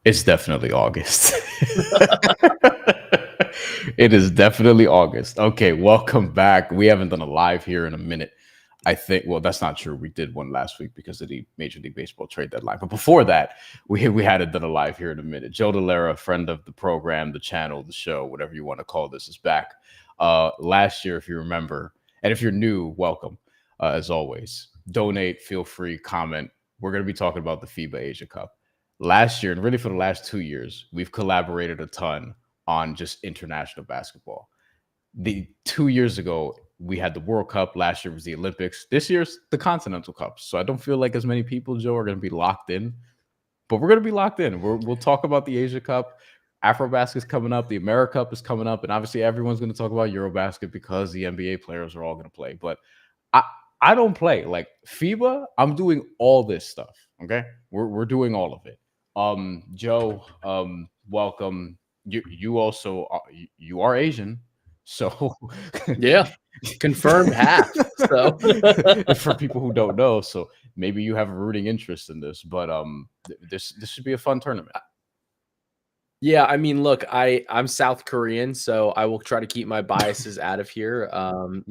It's definitely August. It is definitely August. Okay, welcome back. We haven't done a live here in a minute. I think, well, that's not true. We did one last week because of the Major League Baseball trade deadline. But before that, we hadn't done a live here in a minute. Joe Dellera, friend of the program, the channel, the show, whatever you want to call this, is back. Last year, if you remember, and if you're new, welcome. As always, donate, feel free, comment. We're going to be talking about the FIBA Asia Cup. Last year, and really for the last 2 years, we've collaborated a ton on just international basketball. The 2 years ago, we had the World Cup. Last year was the Olympics. This year's the Continental Cup. So I don't feel like as many people, Joe, are going to be locked in, but we're going to be locked in. We'll talk about the Asia Cup. Afrobasket is coming up. The America Cup is coming up. And obviously, everyone's going to talk about Eurobasket because the NBA players are all going to play. But I don't play. Like FIBA, I'm doing all this stuff. Okay. We're doing all of it. Joe, welcome. You also you are Asian. So yeah, confirmed half. So for people who don't know, so maybe you have a rooting interest in this, but this should be a fun tournament. Yeah, I mean, look, I'm South Korean, so I will try to keep my biases out of here. I'm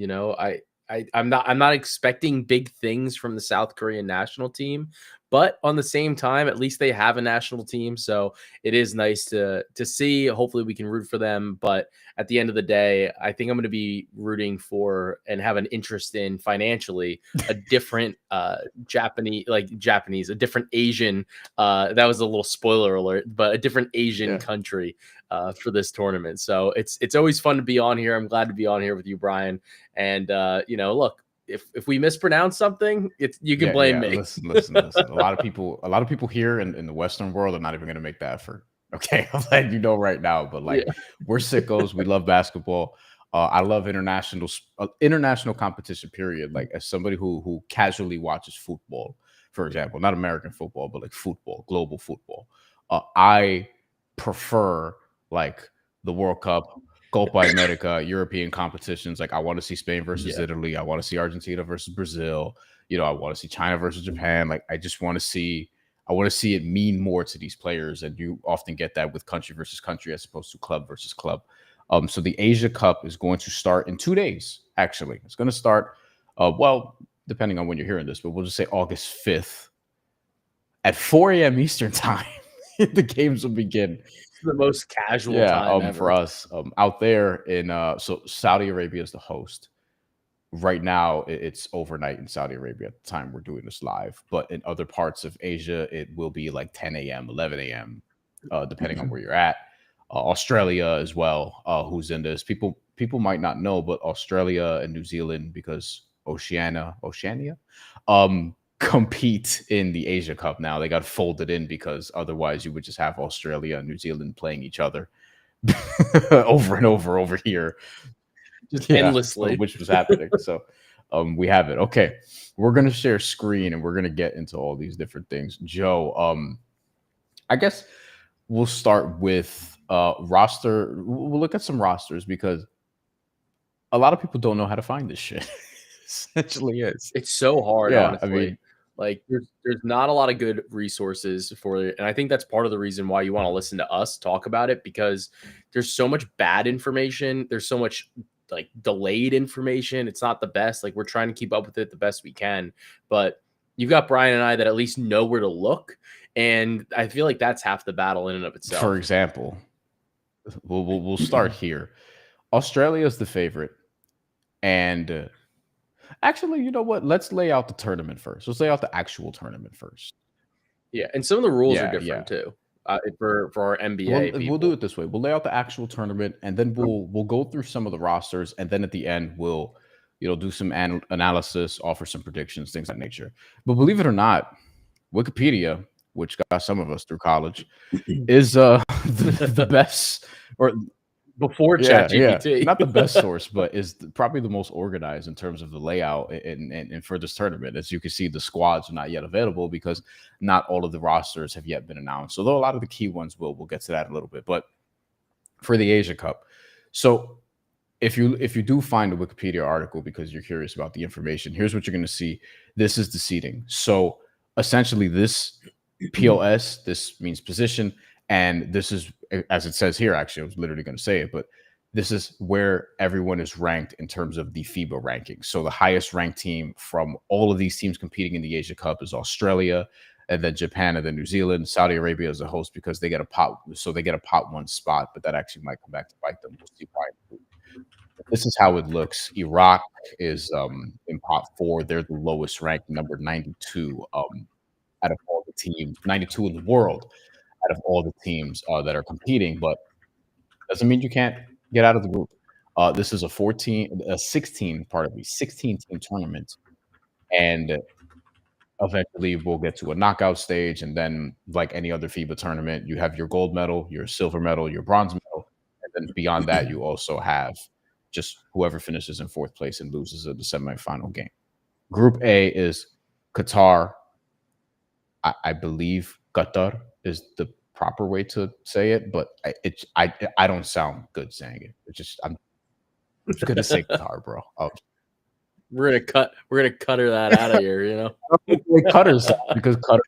not expecting big things from the South Korean national team, but on the same time, at least they have a national team, so it is nice to see. Hopefully, we can root for them. But at the end of the day, I think I'm going to be rooting for and have an interest in financially a different Japanese, a different Asian. That was a little spoiler alert, but a different Asian country for this tournament. So it's always fun to be on here. I'm glad to be on here with you, Bryan. And look, if we mispronounce something, you can blame me. Listen. A lot of people here in the Western world are not even going to make that effort. Okay, I'm letting you know right now. But we're sickos. We love basketball. I love international competition. Period. Like as somebody who casually watches football, for example, not American football, but like football, global football. I prefer like the World Cup, Copa America, European competitions. Like I want to see Spain versus Italy. I want to see Argentina versus Brazil. I want to see China versus Japan. Like I just want to see. I want to see it mean more to these players, and you often get that with country versus country as opposed to club versus club. So the Asia Cup is going to start in 2 days. Actually, it's going to start. Well, depending on when you're hearing this, but we'll just say August 5th at 4 a.m. Eastern time. The games will begin. The most casual time ever. For us out there in so Saudi Arabia is the host. Right now it's overnight in Saudi Arabia at the time we're doing this live, but in other parts of Asia it will be like 10 a.m 11 a.m depending on where you're at. Australia as well, who's in this. People might not know, but Australia and New Zealand, because Oceania compete in the Asia Cup now. They got folded in because otherwise you would just have Australia and New Zealand playing each other over and over here. Just endlessly. Which was happening. So we have it. Okay. We're going to share screen and we're going to get into all these different things. Joe, I guess we'll start with roster. We'll look at some rosters because a lot of people don't know how to find this shit. Essentially is. It's so hard, honestly. I mean, like there's not a lot of good resources for it. And I think that's part of the reason why you want to listen to us talk about it, because there's so much bad information. There's so much like delayed information. It's not the best. Like we're trying to keep up with it the best we can, but you've got Bryan and I that at least know where to look. And I feel like that's half the battle in and of itself. For example, we'll start here. Australia is the favorite. And actually, you know what? Let's lay out the tournament first. Let's lay out the actual tournament first. Yeah, and some of the rules are different too. For our NBA, we'll do it this way. We'll lay out the actual tournament, and then we'll go through some of the rosters, and then at the end we'll do some analysis, offer some predictions, things of that nature. But believe it or not, Wikipedia, which got some of us through college, is the best, or before ChatGPT. Not the best source, but is probably the most organized in terms of the layout and for this tournament. As you can see, the squads are not yet available because not all of the rosters have yet been announced. Although a lot of the key ones we'll get to that in a little bit. But for the Asia Cup, so if you do find a Wikipedia article because you're curious about the information, here's what you're going to see. This is the seeding. So essentially, this POS, this means position, And this is, as it says here, actually, I was literally going to say it, but this is where everyone is ranked in terms of the FIBA rankings. So the highest ranked team from all of these teams competing in the Asia Cup is Australia, and then Japan, and then New Zealand. Saudi Arabia is a host because they get a pot, so they get a pot one spot, but that actually might come back to bite them. We'll see why. This is how it looks. Iraq is in pot 4. They're the lowest ranked, number 92 out of all the teams, 92 in the world out of all the teams that are competing, but doesn't mean you can't get out of the group. This is a 16 team tournament, and eventually we'll get to a knockout stage, and then like any other FIBA tournament, you have your gold medal, your silver medal, your bronze medal, and then beyond that, you also have just whoever finishes in 4th place and loses at the semifinal game. Group A is Qatar. I believe Qatar is the proper way to say it, but I don't sound good saying it. It's just I'm just gonna say Qatar, bro. We're gonna cutter that out of here, you know. Cutters because cutter,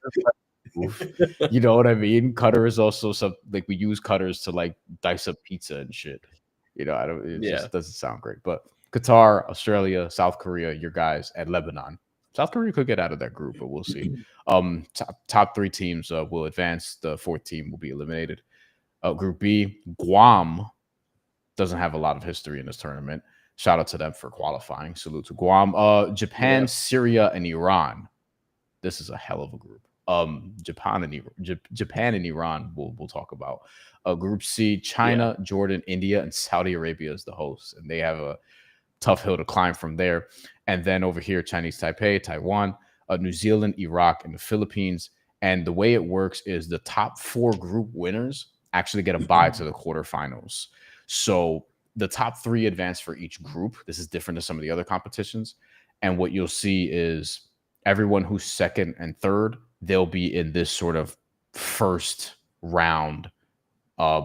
you know what I mean. Cutter is also some like we use cutters to like dice up pizza and shit. You know, it just doesn't sound great. But Qatar, Australia, South Korea, your guys, and Lebanon. South Korea could get out of that group, but we'll see. Top 3 teams will advance. The 4th team will be eliminated. Group B, Guam doesn't have a lot of history in this tournament. Shout out to them for qualifying. Salute to Guam. Japan, Syria, and Iran. This is a hell of a group. Japan and Iran we'll talk about. Group C, China, Jordan, India, and Saudi Arabia is the host, and they have a tough hill to climb from there. And then over here, Chinese Taipei, Taiwan, New Zealand, Iraq, and the Philippines. And the way it works is the top 4 group winners actually get a bye to the quarterfinals. So the top 3 advance for each group. This is different than some of the other competitions. And what you'll see is everyone who's 2nd and 3rd, they'll be in this sort of first round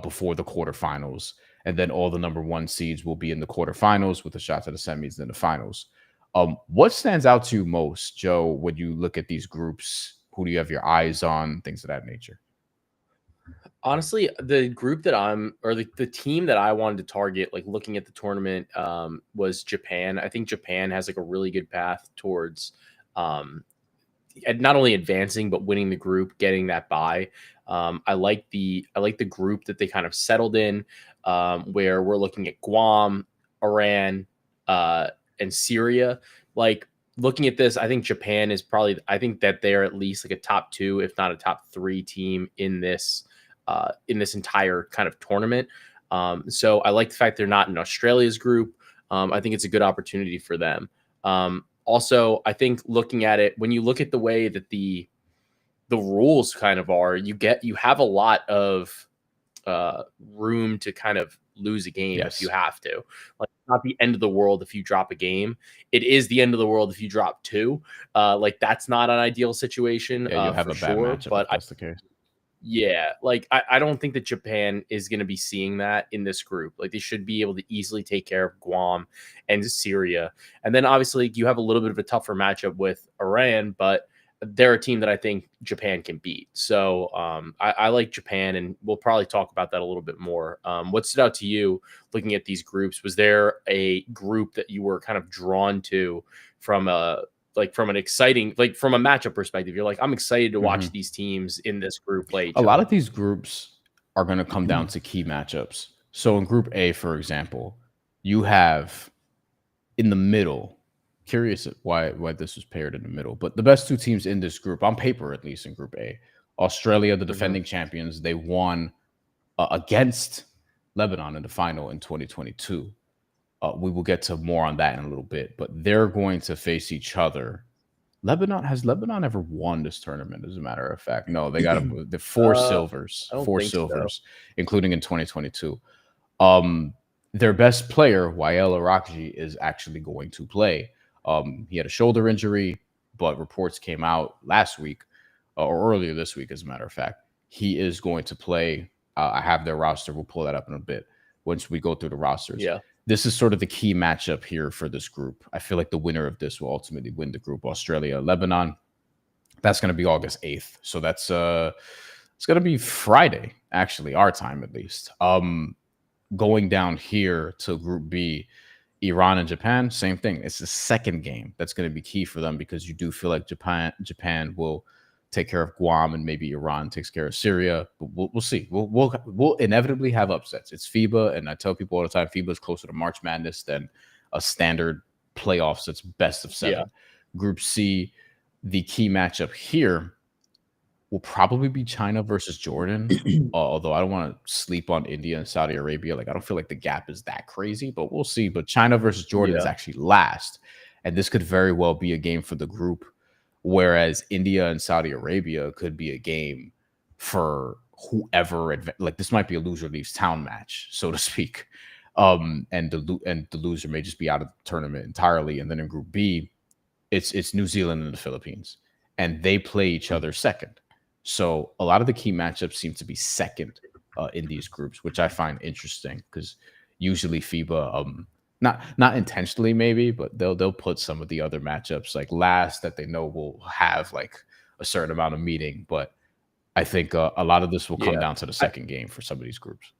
before the quarterfinals. And then all the number 1 seeds will be in the quarterfinals with a shot to the semis and the finals. What stands out to you most, Joe, when you look at these groups? Who do you have your eyes on? Things of that nature. Honestly, the group that the team that I wanted to target, like looking at the tournament, was Japan. I think Japan has like a really good path towards not only advancing but winning the group, getting that bye. I like the group that they kind of settled in, where we're looking at Guam, Iran, and Syria. Like looking at this, I think Japan is I think that they're at least like a top 2, if not a top 3 team in this entire kind of tournament. So I like the fact they're not in Australia's group. I think it's a good opportunity for them. Also, I think looking at it, when you look at the way that the rules kind of are, you have a lot of room to kind of lose a game if you have to. Like, it's not the end of the world if you drop a game. It is the end of the world if you drop 2. Like, that's not an ideal situation. Yeah, you'll have a bad matchup if that's the case. Yeah, like I don't think that Japan is going to be seeing that in this group. Like, they should be able to easily take care of Guam and Syria. And then obviously you have a little bit of a tougher matchup with Iran, but they're a team that I think Japan can beat. So I like Japan, and we'll probably talk about that a little bit more. What stood out to you looking at these groups? Was there a group that you were kind of drawn to from a matchup perspective? You're like, I'm excited to watch these teams in this group play. A lot of these groups are going to come down to key matchups. So in Group A, for example, you have in the middle. Curious why this was paired in the middle, but the best 2 teams in this group, on paper at least, in Group A, Australia, the defending champions, they won against Lebanon in the final in 2022. We will get to more on that in a little bit, but they're going to face each other. Has Lebanon ever won this tournament? As a matter of fact, no. They got the 4 silvers, including in 2022. Their best player, Wael Arakji, is actually going to play. He had a shoulder injury, but reports came out last week or earlier this week, as a matter of fact. He is going to play. I have their roster. We'll pull that up in a bit once we go through the rosters. Yeah. This is sort of the key matchup here for this group. I feel like the winner of this will ultimately win the group. Australia, Lebanon. That's going to be August 8th. So that's It's gonna be Friday, actually, our time at least. Going down here to Group B, Iran and Japan, same thing. It's the second game that's going to be key for them because you do feel like Japan will take care of Guam and maybe Iran takes care of Syria. But we'll see. We'll inevitably have upsets. It's FIBA, and I tell people all the time, FIBA is closer to March Madness than a standard playoffs that's best of 7. Yeah. Group C, the key matchup here will probably be China versus Jordan. Although I don't want to sleep on India and Saudi Arabia. Like, I don't feel like the gap is that crazy, but we'll see. But China versus Jordan is actually last. And this could very well be a game for the group. Whereas India and Saudi Arabia could be a game for whoever. Like, this might be a loser leaves town match, so to speak. And the loser may just be out of the tournament entirely. And then in Group B, it's New Zealand and the Philippines. And they play each other second. So a lot of the key matchups seem to be second in these groups, which I find interesting because usually FIBA, not intentionally maybe, but they'll put some of the other matchups like last that they know will have like a certain amount of meeting. But I think a lot of this will come down to the second game for some of these groups.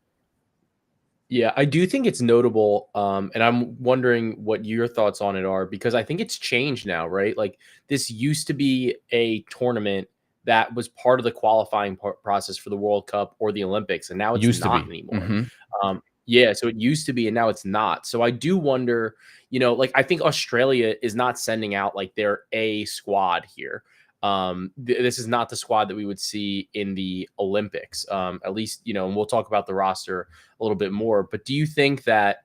Yeah, I do think it's notable, and I'm wondering what your thoughts on it are because I think it's changed now, right? Like this used to be a tournament that was part of the qualifying process for the World Cup or the Olympics, and now it's not anymore. Yeah, so it used to be, and now it's not. So I do wonder, like I think Australia is not sending out like their A squad here. This is not the squad that we would see in the Olympics, at least, and we'll talk about the roster a little bit more. But do you think that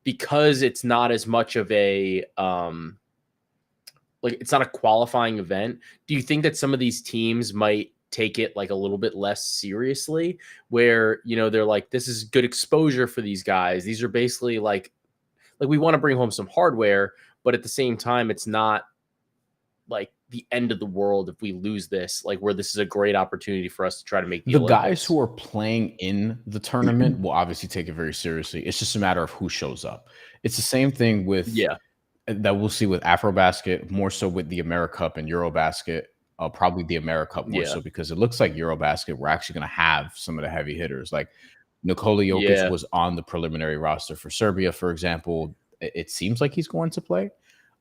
because it's not as much of a like it's not a qualifying event, do you think that some of these teams might take it like a little bit less seriously where, they're like, this is good exposure for these guys. These are basically like we want to bring home some hardware, but at the same time, it's not like the end of the world if we lose this, like where this is a great opportunity for us to try to make the Olympics. Guys who are playing in the tournament will obviously take it very seriously. It's just a matter of who shows up. It's the same thing with that we'll see with Afrobasket, more so with the AmeriCup and Eurobasket. Probably the AmeriCup more so because it looks like Eurobasket, we're actually going to have some of the heavy hitters. Like Nikola Jokic was on the preliminary roster for Serbia, for example. It seems like he's going to play.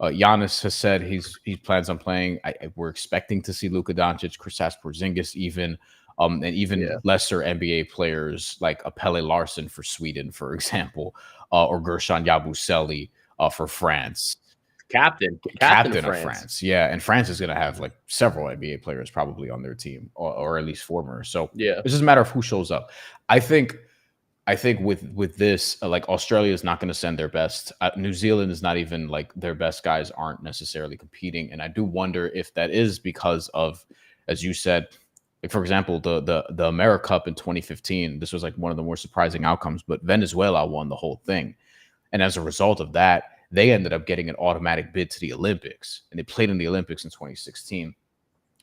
Giannis has said he plans on playing. We're expecting to see Luka Doncic, Kristaps Porzingis, even and even lesser NBA players like Pelle Larsson for Sweden, for example, or Gershon Yabusele for France. Captain of France. Yeah, and France is going to have like several NBA players probably on their team, or at least former. So it's just a matter of who shows up. I think with this, like Australia is not going to send their best. New Zealand is not even like their best guys aren't necessarily competing, and I do wonder if that is because of, as you said, like for example, the AmeriCup in 2015. This was like one of the more surprising outcomes, but Venezuela won the whole thing, and as a result of that, they ended up getting an automatic bid to the Olympics, and they played in the Olympics in 2016.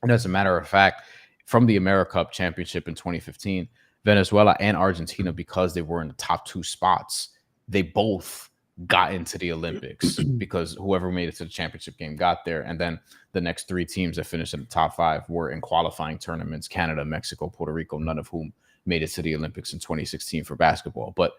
And as a matter of fact, from the AmeriCup championship in 2015. Venezuela and Argentina, because they were in the top 2 spots, they both got into the Olympics because whoever made it to the championship game got there. And then the next 3 teams that finished in the top 5 were in qualifying tournaments: Canada, Mexico, Puerto Rico, none of whom made it to the Olympics in 2016 for basketball. But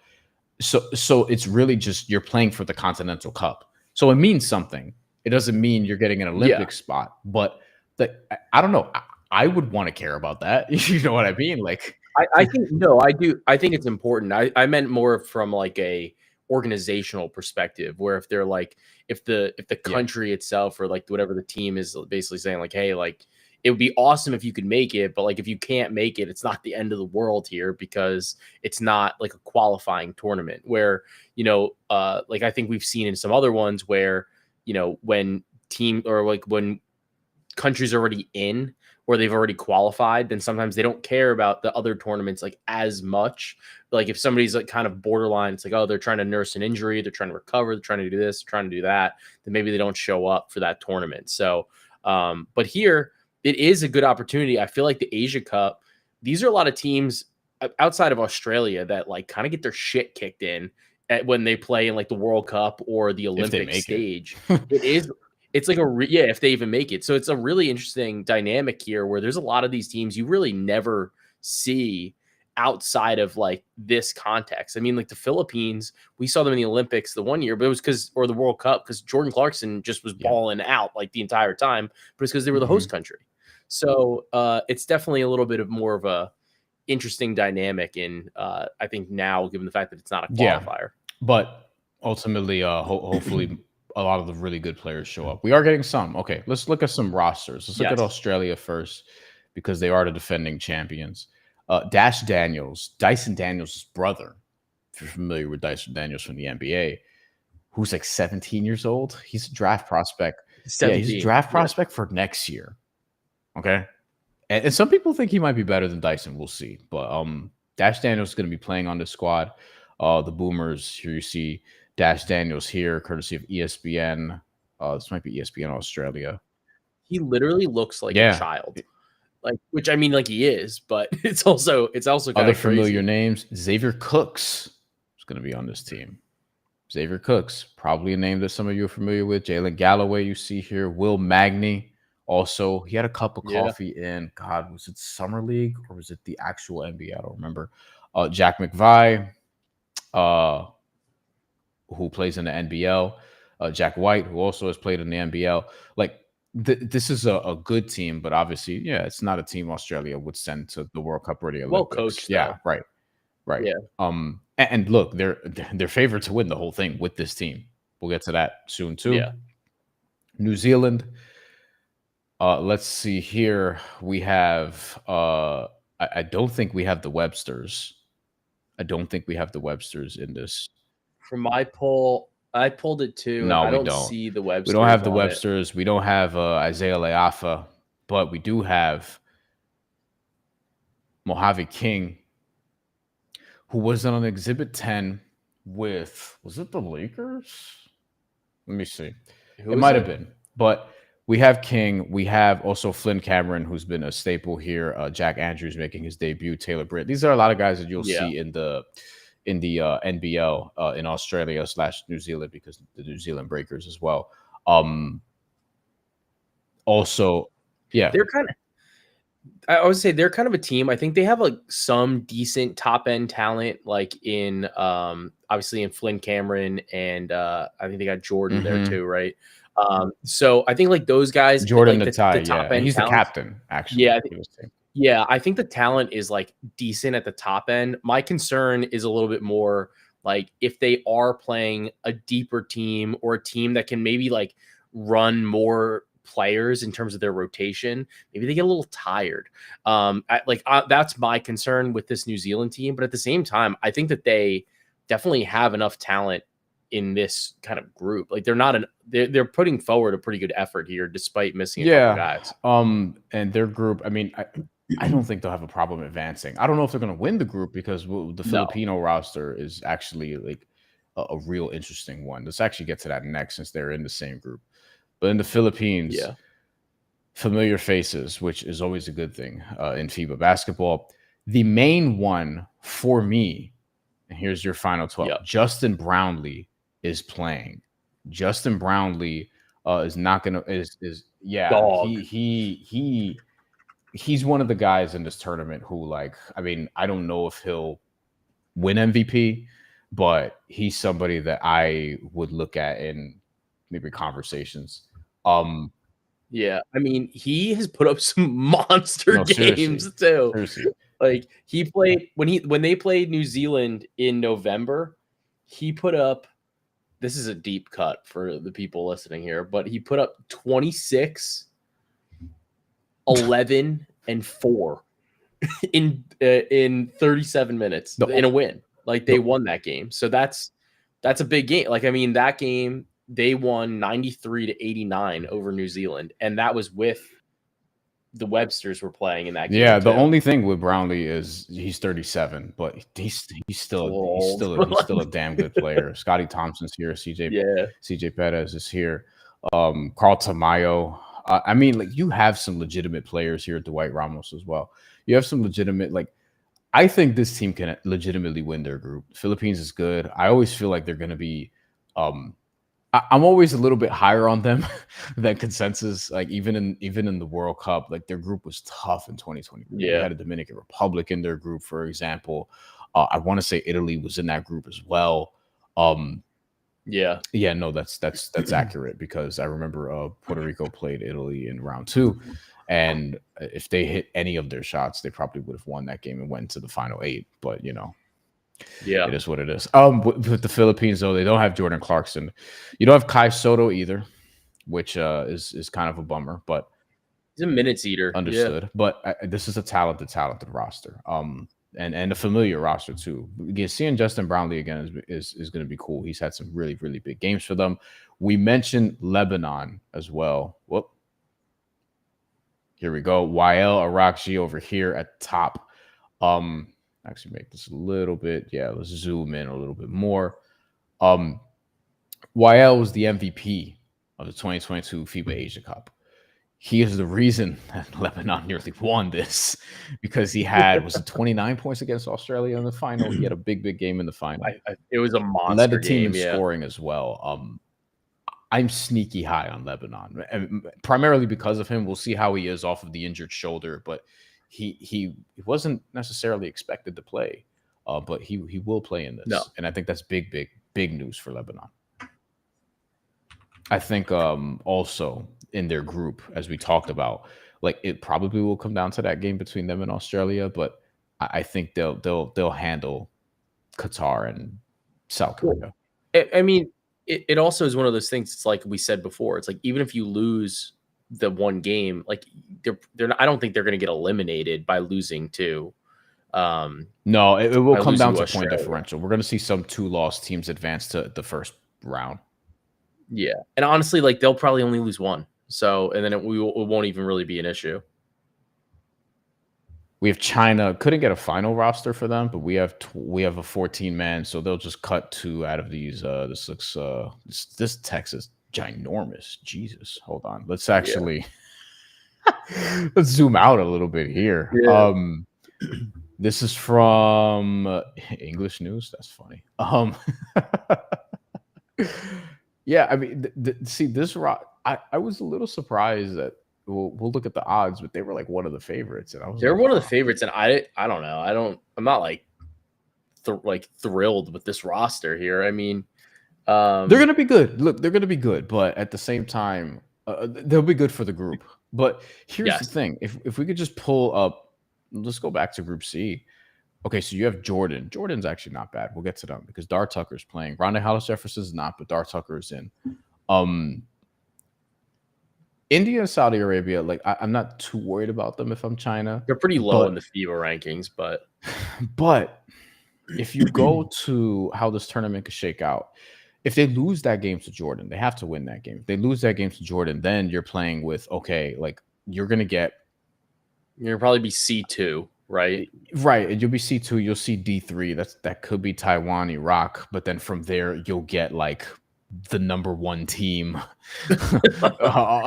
so it's really just you're playing for the Continental Cup. So it means something. It doesn't mean you're getting an Olympic spot, but I don't know. I would want to care about that. You know what I mean? Like, I think no, I do. I think it's important. I meant more from like a organizational perspective, where if they're like, if the country itself or like whatever the team is basically saying like, hey, like it would be awesome if you could make it, but like if you can't make it, it's not the end of the world here because it's not like a qualifying tournament where, like I think we've seen in some other ones where, when team or like when countries are already in or they've already qualified, then sometimes they don't care about the other tournaments like as much. Like if somebody's like kind of borderline, it's like, oh, they're trying to nurse an injury, they're trying to recover, they're trying to do this, trying to do that, then maybe they don't show up for that tournament. So, but here it is a good opportunity. I feel like the Asia Cup, these are a lot of teams outside of Australia that like kind of get their shit kicked in when they play in like the World Cup or the Olympic stage. It's like if they even make it. So it's a really interesting dynamic here where there's a lot of these teams you really never see outside of like this context. I mean, like the Philippines, we saw them in the Olympics the one year, but it was or the World Cup, because Jordan Clarkson just was balling out like the entire time, but it's because they were the host country. So it's definitely a little bit of more of a interesting dynamic in I think now, given the fact that it's not a qualifier. But ultimately, hopefully a lot of the really good players show up. We are getting some. Okay, let's look at some rosters. Let's look at Australia first, because they are the defending champions. Dyson Daniels' brother, if you're familiar with Dyson Daniels from the NBA, who's like 17 years old. He's a draft prospect. 17. Yeah, he's a draft prospect for next year. Okay. And some people think he might be better than Dyson. We'll see. But Dash Daniels is going to be playing on this squad. The Boomers, here you see Dash Daniels here, courtesy of ESPN. This might be ESPN Australia. He literally looks like a child. Like, which I mean, like he is, but it's also kind other of familiar names. Xavier Cooks is going to be on this team. Xavier Cooks, probably a name that some of you are familiar with. Jalen Galloway, you see here. Will Magny, also, he had a cup of coffee in, God, was it Summer League or was it the actual NBA? I don't remember. Jack McVie, who plays in the NBL. Jack White, who also has played in the NBL. Like, this is a good team, but obviously, it's not a team Australia would send to the World Cup or the Olympics. Well coached, yeah, right. Yeah. And look, they're favored to win the whole thing with this team. We'll get to that soon too. Yeah. New Zealand. Let's see here. We have. I don't think we have the Websters. I don't think we have the Websters in this. From my poll, I pulled it too. No, I we don't see the Websters. We don't have the Websters. We don't have Isaiah Leafa, but we do have Mojave King, who was on Exhibit 10 with, was it the Lakers? Let me see. It might have been, but we have King. We have also Flynn Cameron, who's been a staple here. Jack Andrews making his debut. Taylor Britt. These are a lot of guys that you'll see in the NBL in Australia / New Zealand, because the New Zealand Breakers as well. Also, they're kind of. I would say they're kind of a team. I think they have like some decent top end talent, like in obviously in Flynn Cameron, and I think they got Jordan there too, right? So I think like those guys, Jordan like the top end, he's the captain actually. Yeah, I think the talent is like decent at the top end. My concern is a little bit more like if they are playing a deeper team or a team that can maybe like run more players in terms of their rotation, maybe they get a little tired. That's my concern with this New Zealand team. But at the same time, I think that they definitely have enough talent in this kind of group. Like they're putting forward a pretty good effort here, despite missing a couple guys. And their group, I mean, I don't think they'll have a problem advancing. I don't know if they're going to win the group, because the Filipino roster is actually like a real interesting one. Let's actually get to that next, since they're in the same group. But in the Philippines, familiar faces, which is always a good thing in FIBA basketball. The main one for me, and here's your final 12. Justin Brownlee is playing. Justin Brownlee is not gonna he's one of the guys in this tournament who, like, I mean, I don't know if he'll win MVP, but he's somebody that I would look at in maybe conversations. Yeah, I mean, he has put up some monster games too. Seriously. Like he played when they played New Zealand in November, he put up, this is a deep cut for the people listening here, but he put up 26, 11, and 4 in 37 minutes in a win. Like they won that game. So that's a big game. Like, I mean, that game they won 93-89 over New Zealand, and that was with the Websters were playing in that game. Yeah, the only thing with Brownlee is he's 37, but he's still a damn good player. Scotty Thompson's here, CJ Perez is here, Carl Tamayo. I mean, like, you have some legitimate players here at Dwight Ramos as well. You have some legitimate, like, I think this team can legitimately win their group. Philippines is good. I always feel like they're going to be I'm always a little bit higher on them than consensus. Like even in the World Cup, like their group was tough in 2023. They Yeah. had a Dominican Republic in their group, for example. I want to say Italy was in that group as well. Yeah. Yeah, no, that's accurate because I remember Puerto Rico played Italy in round 2, and if they hit any of their shots, they probably would have won that game and went to the final 8. But Yeah. it is what it is. With the Philippines though, they don't have Jordan Clarkson. You don't have Kai Soto either, which is kind of a bummer, but He's a minutes eater. understood. Yeah. But this is a talented roster. And a familiar roster too. Again, seeing Justin Brownlee again is going to be cool. He's had some really, really big games for them. We mentioned Lebanon as well. Whoop. Here we go. Wael Arakji over here at top. Actually make this a little bit. Yeah, let's zoom in a little bit more. Wael was the MVP of the 2022 FIBA Asia Cup. He is the reason that Lebanon nearly won this because he had, was it 29 points against Australia in the final? He had a big game in the final. It was a monster Led the team game, in scoring as well. I'm sneaky high on Lebanon, and primarily because of him. We'll see how he is off of the injured shoulder, but he wasn't necessarily expected to play, but he will play in this. No. And I think that's big news for Lebanon. I think also in their group, as we talked about, like it probably will come down to that game between them and Australia, but I think they'll handle Qatar and South Korea. I mean, it also is one of those things. It's like we said before. It's like even if you lose the one game, like they're not, I don't think they're going to get eliminated by losing to. No, it will come down to Australia. point differential. We're going to see some 2-loss teams advance to the first round. Yeah, and honestly, like they'll probably only lose one. So, and then it won't even really be an issue. We have China. Couldn't get a final roster for them, but we have a 14-man, so they'll just cut 2 out of these. This looks this text is ginormous. Jesus, hold on. Let's actually let's zoom out a little bit here. Yeah. This is from English News. That's funny. Yeah, I mean, see this rock. I was a little surprised that we'll look at the odds, but they were like one of the favorites, and I was they're one of the favorites, and I don't know. I'm not like thrilled with this roster here. I mean, they're gonna be good. Look, they're gonna be good, but at the same time, they'll be good for the group. But here's the thing: if we could just pull up, let's go back to Group C. Okay, so you have Jordan. Jordan's actually not bad. We'll get to them because Dar Tucker's playing. Rondae Hollis-Jefferson's not, but Dar Tucker is in. India and Saudi Arabia, like I'm not too worried about them if I'm China. They're pretty low in the FIBA rankings, but if you go to how this tournament could shake out, if they lose that game to Jordan, they have to win that game. If they lose that game to Jordan, then you're playing with like you're gonna probably be C2, right? Right, and you'll be C2. You'll see D3. That could be Taiwan, Iraq, but then from there you'll get like the number 1 team.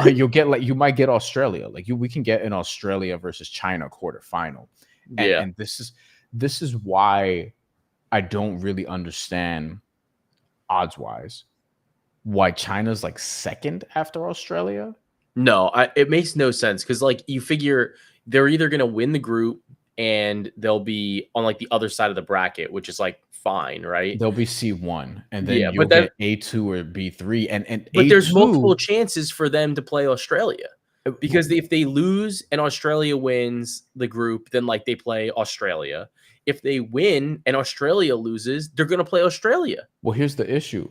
You'll get like you might get Australia. Like we can get an Australia versus China quarterfinal. And this is why I don't really understand odds wise why China's like second after Australia. No, it makes no sense because like you figure they're either going to win the group and they'll be on like the other side of the bracket, which is like fine, right? They'll be C1, and then you'll get A2 or B3, and but A2, there's multiple chances for them to play Australia because if they lose and Australia wins the group, then like they play Australia. If they win and Australia loses, they're going to play Australia. Well, here's the issue.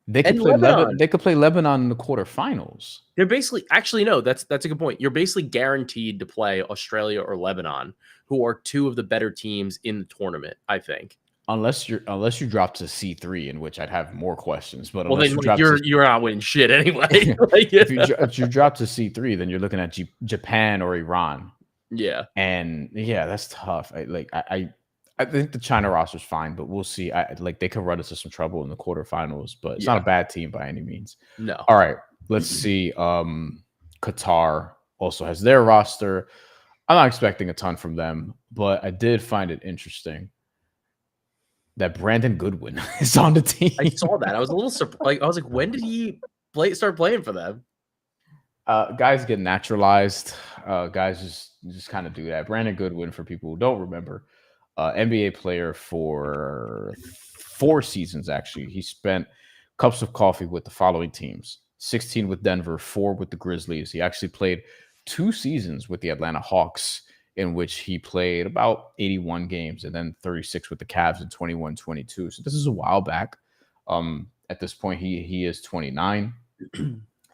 They could play Lebanon. They could play Lebanon in the quarterfinals. They're basically no. That's a good point. You're basically guaranteed to play Australia or Lebanon, who are 2 of the better teams in the tournament. I think, unless you drop to C3, in which I'd have more questions. But then you're not winning shit anyway. If you drop to C3, then you're looking at Japan or Iran. Yeah, and that's tough. I think the China roster is fine, but we'll see. They could run into some trouble in the quarterfinals, but it's not a bad team by any means. No. All right, let's see. Qatar also has their roster. I'm not expecting a ton from them, but I did find it interesting. that Brandon Goodwin is on the team. I saw that. I was a little surprised. Like, I was like, when did he start playing for them? Guys get naturalized. Guys just kind of do that. Brandon Goodwin, for people who don't remember, NBA player for 4 seasons, actually. He spent cups of coffee with the following teams: 16 with Denver, 4 with the Grizzlies. He actually played 2 seasons with the Atlanta Hawks, in which he played about 81 games, and then 36 with the Cavs in 21-22. So this is a while back. At this point, he is 29,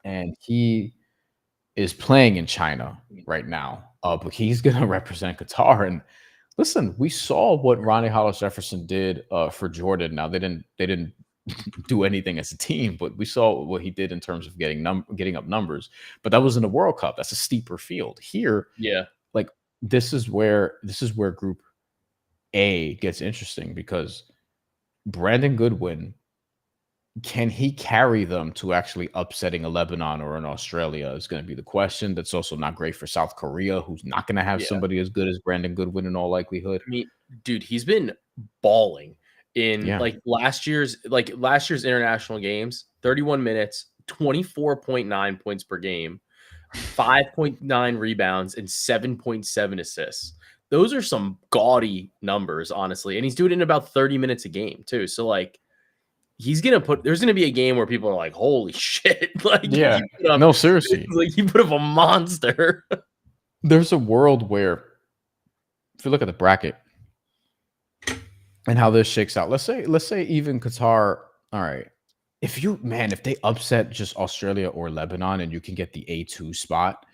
and he is playing in China right now. But he's going to represent Qatar. And listen, we saw what Ronnie Hollis Jefferson did for Jordan. Now they didn't do anything as a team, but we saw what he did in terms of getting up numbers. But that was in the World Cup. That's a steeper field. Here, like this is where Group A gets interesting, because Brandon Goodwin, can he carry them to actually upsetting a Lebanon or an Australia is going to be the question. That's also not great for South Korea, who's not going to have somebody as good as Brandon Goodwin in all likelihood. I mean, dude, he's been balling in like last year's international games. 31 minutes, 24.9 points per game, 5.9 rebounds, and 7.7 assists. Those are some gaudy numbers, honestly. And he's doing it in about 30 minutes a game too. So like, there's gonna be a game where people are like, holy shit. Like, no, seriously. Like, he put up a monster. There's a world where, if you look at the bracket and how this shakes out, let's say even Qatar, all right. If they upset just Australia or Lebanon and you can get the A2 spot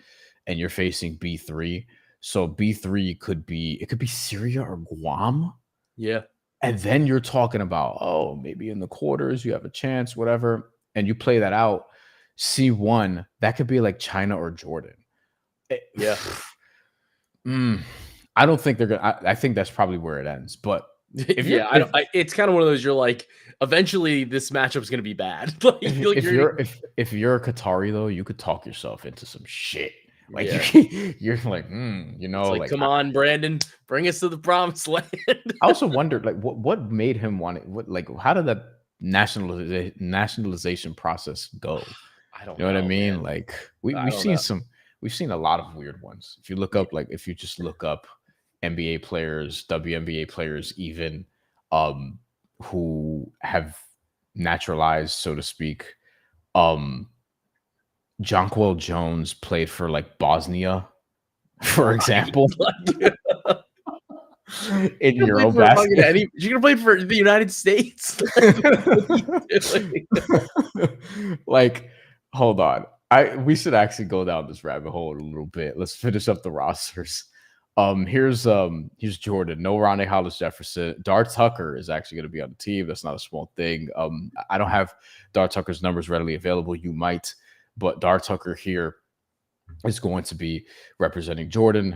and you're facing B3. So B3 could be Syria or Guam. Yeah. And then you're talking about, oh, maybe in the quarters you have a chance, whatever, and you play that out. C1, that could be like China or Jordan. Yeah. I don't think they're gonna. I think that's probably where it ends. But it's kind of one of those. You're like, eventually this matchup is gonna be bad. Like, if you're a Qatari though, you could talk yourself into some shit. Like you're like, like, come on, Brandon, bring us to the promised land. I also wondered, like, what made him want it? How did that nationalization process go? I don't know what I mean. Man. Like we've seen a lot of weird ones. If you look up, if you just look up NBA players, WNBA players, even who have naturalized, so to speak. Jonquel Jones played for like Bosnia, for example. In Eurobasket. You're gonna play for the United States. Like, hold on. We should actually go down this rabbit hole a little bit. Let's finish up the rosters. Here's Jordan. No Ronnie Hollis Jefferson. Dar Tucker is actually going to be on the team. That's not a small thing. I don't have Dar Tucker's numbers readily available. You might. But Dar Tucker here is going to be representing Jordan,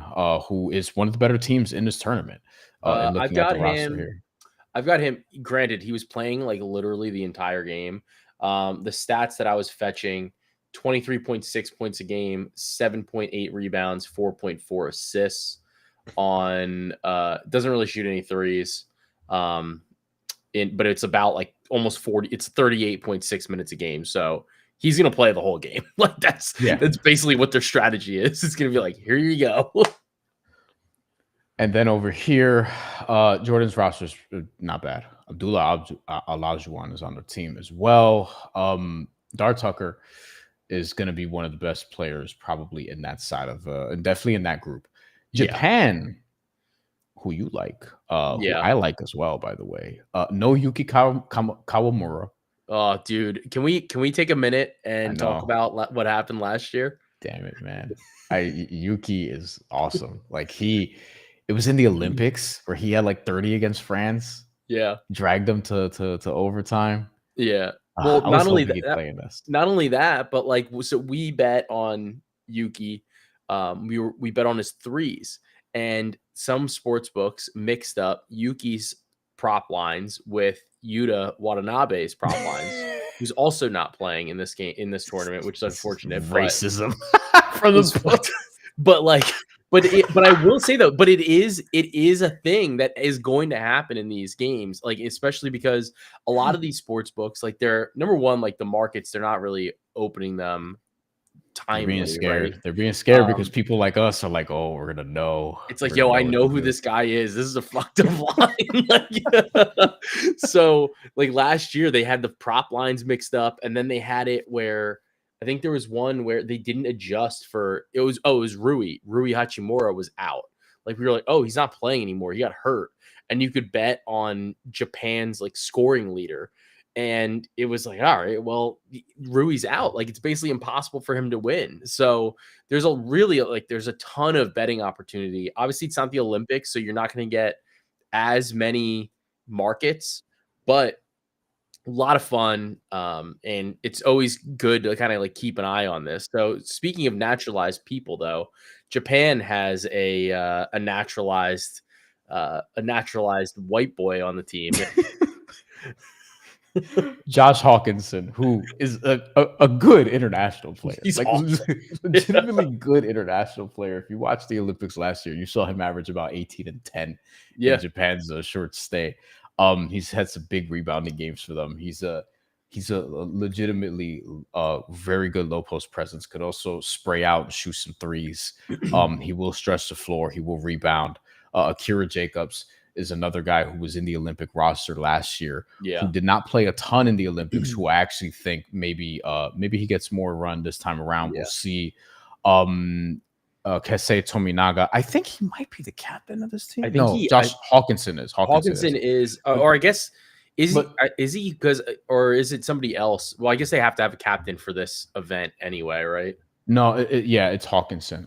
who is one of the better teams in this tournament. I've got him. Granted, he was playing like literally the entire game. The stats that I was fetching: 23.6 points a game, 7.8 rebounds, 4.4 assists. Doesn't really shoot any threes. But it's about like almost 40. It's 38.6 minutes a game. So he's going to play the whole game. Like that's basically what their strategy is. It's going to be like, here you go. And then over here, Jordan's roster is not bad. Abdullah Olajuwon is on the team as well. Dar Tucker is going to be one of the best players probably in that side of definitely in that group. Japan, who you like, who I like as well, by the way. No Yuki Kawamura. Oh, dude, can we take a minute and talk about what happened last year? Damn it, man. Yuki is awesome. Like it was in the Olympics where he had like 30 against France. Yeah. Dragged them to overtime. Yeah. Well, not only that, but like, so we bet on Yuki. We bet on his threes, and some sports books mixed up Yuki's prop lines with Yuta Watanabe's prop lines, who's also not playing in this tournament, which is unfortunate. Racism from the book. But like, But I will say though, but it is a thing that is going to happen in these games, like especially because a lot of these sports books, like they're number one, like the markets, they're not really opening them They're being timely, right? scared. They're being scared because people like us are like, oh, we're gonna know. It's like, We're gonna yo, I know what know to who do. this guy is. This is a fucked up line. Like, so, like last year, they had the prop lines mixed up, and then they had it where I think there was one where they didn't adjust for it was Rui Hachimura was out. Like we were like, oh, he's not playing anymore. He got hurt, and you could bet on Japan's like scoring leader. And it was like, all right, well, Rui's out. Like it's basically impossible for him to win. So there's there's a ton of betting opportunity. Obviously, it's not the Olympics, so you're not going to get as many markets, but a lot of fun. And it's always good to kind of like keep an eye on this. So speaking of naturalized people, though, Japan has a naturalized white boy on the team. Josh Hawkinson, who is a good international player. He's like awesome. legitimately good international player. If you watched the Olympics last year, you saw him average about 18 and 10 in Japan's short stay. He's had some big rebounding games for them. He's a legitimately very good low post presence. Could also spray out and shoot some threes. He will stretch the floor. He will rebound. Akira Jacobs is another guy who was in the Olympic roster last year, who did not play a ton in the Olympics, who I actually think maybe he gets more run this time around. We'll see. Kesei Tominaga, I think he might be the captain of this team. Josh Hawkinson is. Hawkinson is, or I guess, is he because, or is it somebody else? Well, I guess they have to have a captain for this event anyway, right? No, it's Hawkinson.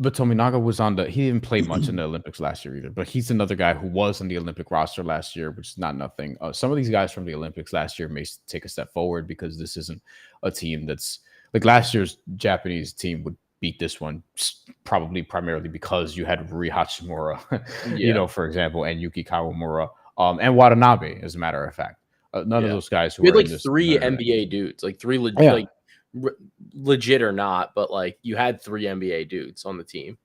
But Tominaga was he didn't play much in the Olympics last year either, but he's another guy who was on the Olympic roster last year, which is not nothing. Some of these guys from the Olympics last year may take a step forward because this isn't a team that's like last year's Japanese team would beat this one probably primarily because you had Rui Hachimura, for example, and Yuki Kawamura, and Watanabe, as a matter of fact. None of those guys who had like in this three NBA dudes, like three legit or not, but like you had three NBA dudes on the team.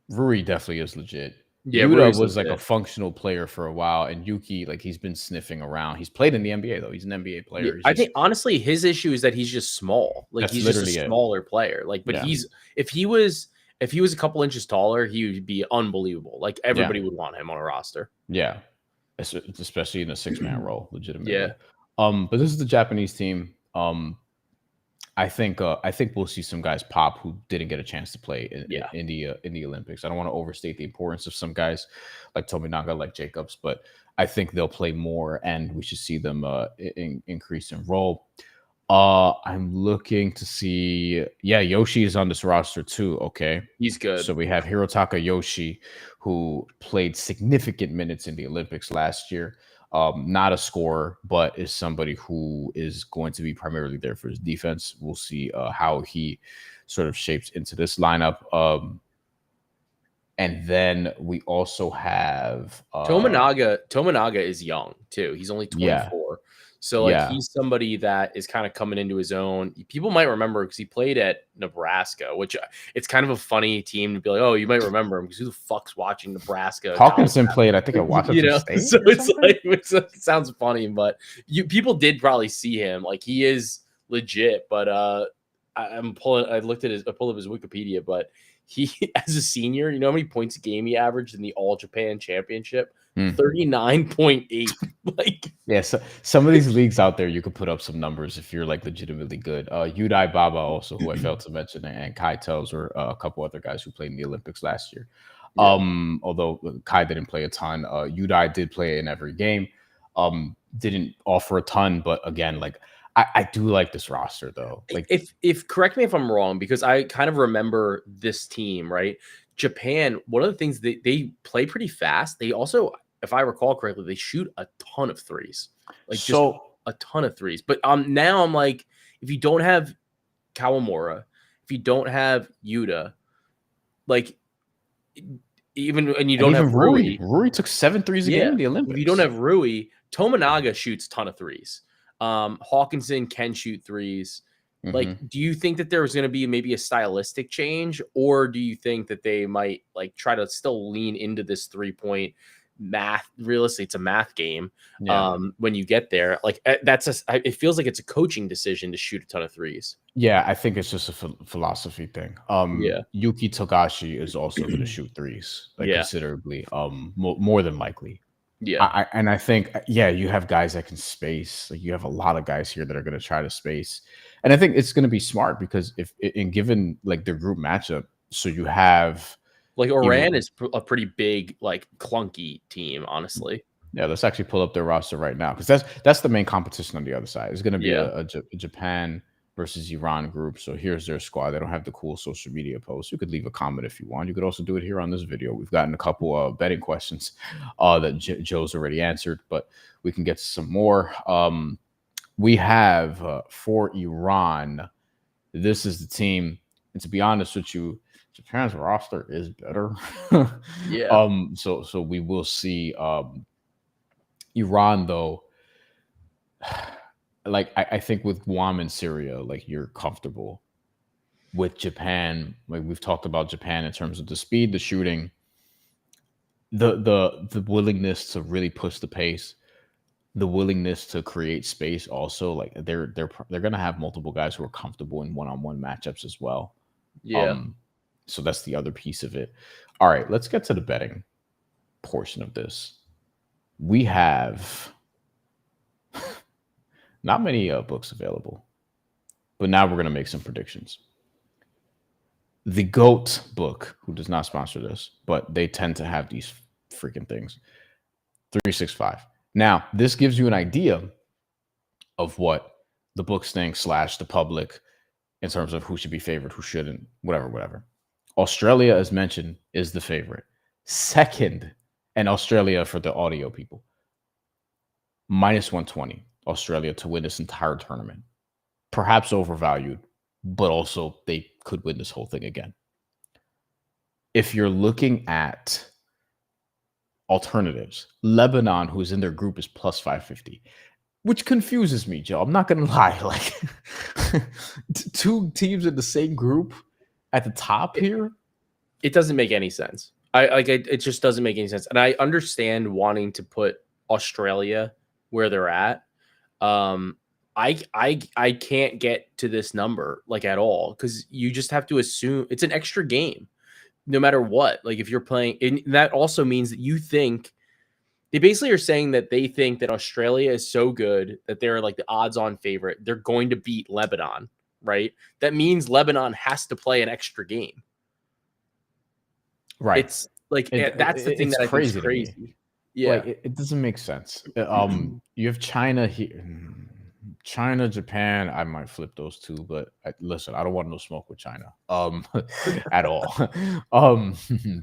Rui definitely is legit. Yeah, Yuta was like a functional player for a while, and Yuki, like he's been sniffing around. He's played in the NBA though. He's an NBA player. I think honestly, his issue is that he's just small. Like he's just a smaller player. Like, but if he was a couple inches taller, he would be unbelievable. Like everybody would want him on a roster. Yeah, especially in a 6-man role, legitimately. Yeah. But this is the Japanese team. I think we'll see some guys pop who didn't get a chance to play in the Olympics. I don't want to overstate the importance of some guys like Tominaga, like Jacobs, but I think they'll play more, and we should see them increase in role. I'm looking to see. Yeah, Yoshi is on this roster too. Okay, he's good. So we have Hirotaka Yoshi, who played significant minutes in the Olympics last year. Not a scorer, but is somebody who is going to be primarily there for his defense. We'll see how he sort of shapes into this lineup. And then we also have Tominaga. Tominaga is young too. He's only 24. So like he's somebody that is kind of coming into his own. People might remember because he played at Nebraska, which it's kind of a funny team to be like, oh, you might remember him because who the fuck's watching Nebraska? Hawkinson played, I think, at Washington State. So it's like it sounds funny, but people did probably see him. Like he is legit, but I pulled up his Wikipedia, but he as a senior, you know how many points a game he averaged in the All Japan Championship? 39.8. Like, so some of these leagues out there, you could put up some numbers if you're like legitimately good. Yudai Baba, also, who I failed to mention, and Kai Tells were a couple other guys who played in the Olympics last year. Although Kai didn't play a ton, Yudai did play in every game. Didn't offer a ton, but again, like I do like this roster though. Like, if correct me if I'm wrong, because I kind of remember this team, right? Japan, one of the things they play pretty fast. They also, if I recall correctly, they shoot a ton of threes, like just a ton of threes. But now I'm like, if you don't have Kawamura, if you don't have Yuta, like you don't have Rui. Rui took 7 threes a game in the Olympics. If you don't have Rui, Tominaga shoots a ton of threes. Hawkinson can shoot threes. Like, do you think that there was going to be maybe a stylistic change, or do you think that they might like try to still lean into this 3-point math? Realistically, it's a math game. Yeah. When you get there, like it feels like it's a coaching decision to shoot a ton of threes. Yeah, I think it's just a philosophy thing. Yeah. Yuki Togashi is also going to shoot threes, like Yeah. considerably, more than likely. Yeah. I think, yeah, you have guys that can space. Like you have a lot of guys here that are going to try to space, and I think it's going to be smart because if in given like their group matchup, so you have Like Iran is a pretty big, like clunky team, honestly. Yeah, let's actually pull up their roster right now because that's the main competition on the other side. It's going to be Yeah. a Japan versus Iran group. So here's their squad. They don't have the cool social media posts. You could leave a comment if you want. You could also do it here on this video. We've gotten a couple of betting questions that Joe's already answered, but we can get to some more. We have for Iran, this is the team. And to be honest with you, Japan's roster is better. Yeah. So we will see. Iran, though, like I think with Guam and Syria, like you're comfortable. With Japan, like we've talked about Japan in terms of the speed, the shooting, the willingness to really push the pace, the willingness to create space. Also, like they're gonna have multiple guys who are comfortable in one-on-one matchups as well. Yeah. So that's the other piece of it. All right, let's get to the betting portion of this. We have not many books available, but now we're going to make some predictions. The GOAT book, who does not sponsor this, but they tend to have these freaking things. 365. Now, this gives you an idea of what the books think / the public in terms of who should be favored, who shouldn't, whatever. Australia, as mentioned, is the favorite. Second, and Australia for the audio people, -120 Australia to win this entire tournament. Perhaps overvalued, but also they could win this whole thing again. If you're looking at alternatives, Lebanon, who's in their group, is +550, which confuses me, Joe. I'm not going to lie. Like two teams in the same group at the top here. It doesn't make any sense. It just doesn't make any sense. And I understand wanting to put Australia where they're at. I can't get to this number like at all because you just have to assume it's an extra game no matter what. Like if you're playing, and that also means that you think they basically are saying that they think that Australia is so good that they're like the odds-on favorite. They're going to beat Lebanon, right? That means Lebanon has to play an extra game. Right. It's like that's the thing that I think is crazy. Yeah, like, it doesn't make sense. You have China here, China, Japan. I might flip those two, but listen, I don't want no smoke with China, at all.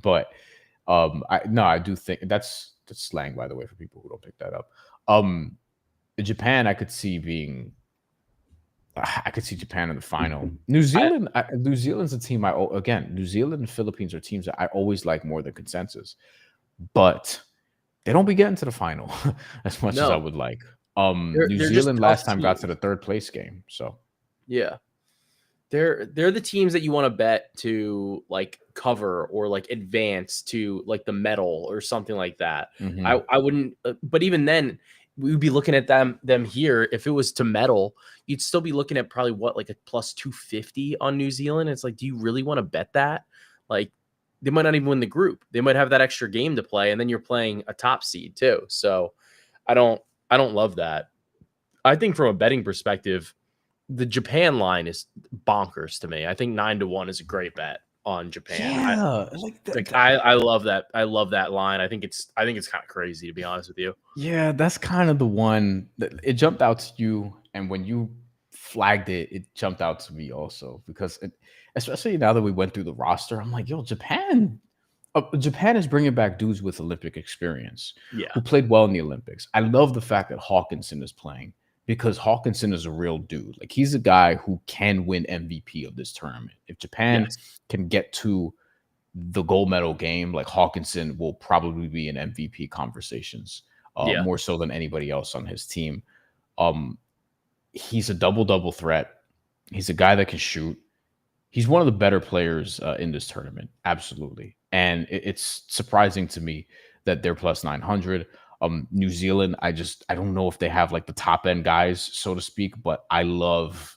But I do think that's slang, by the way, for people who don't pick that up. Japan, I could see Japan in the final. New Zealand, New Zealand's a team. New Zealand and Philippines are teams that I always like more than consensus, but they don't be getting to the final as much as I would like. New Zealand last time got to the third place game. So yeah, they're the teams that you want to bet to like cover or like advance to like the medal or something like that. Mm-hmm. I wouldn't, but even then we would be looking at them here. If it was to medal, you'd still be looking at probably what, like a +250 on New Zealand. It's like, do you really want to bet that? Like, they might not even win the group. They might have that extra game to play, and then you're playing a top seed too. So I don't love that. I think from a betting perspective, the Japan line is bonkers to me. I think 9-1 is a great bet on Japan. Yeah, I love that. I love that line. I think it's kind of crazy, to be honest with you. Yeah, that's kind of the one that it jumped out to you, and when you flagged it, it jumped out to me also because especially now that we went through the roster, I'm like, yo, Japan is bringing back dudes with Olympic experience, who played well in the Olympics. I love the fact that Hawkinson is playing because Hawkinson is a real dude. Like, he's a guy who can win MVP of this tournament. If Japan can get to the gold medal game, like, Hawkinson will probably be in MVP conversations, more so than anybody else on his team. He's a double-double threat. He's a guy that can shoot. He's one of the better players in this tournament, absolutely. And it's surprising to me that they're plus 900. New Zealand, I don't know if they have like the top end guys, so to speak, but I love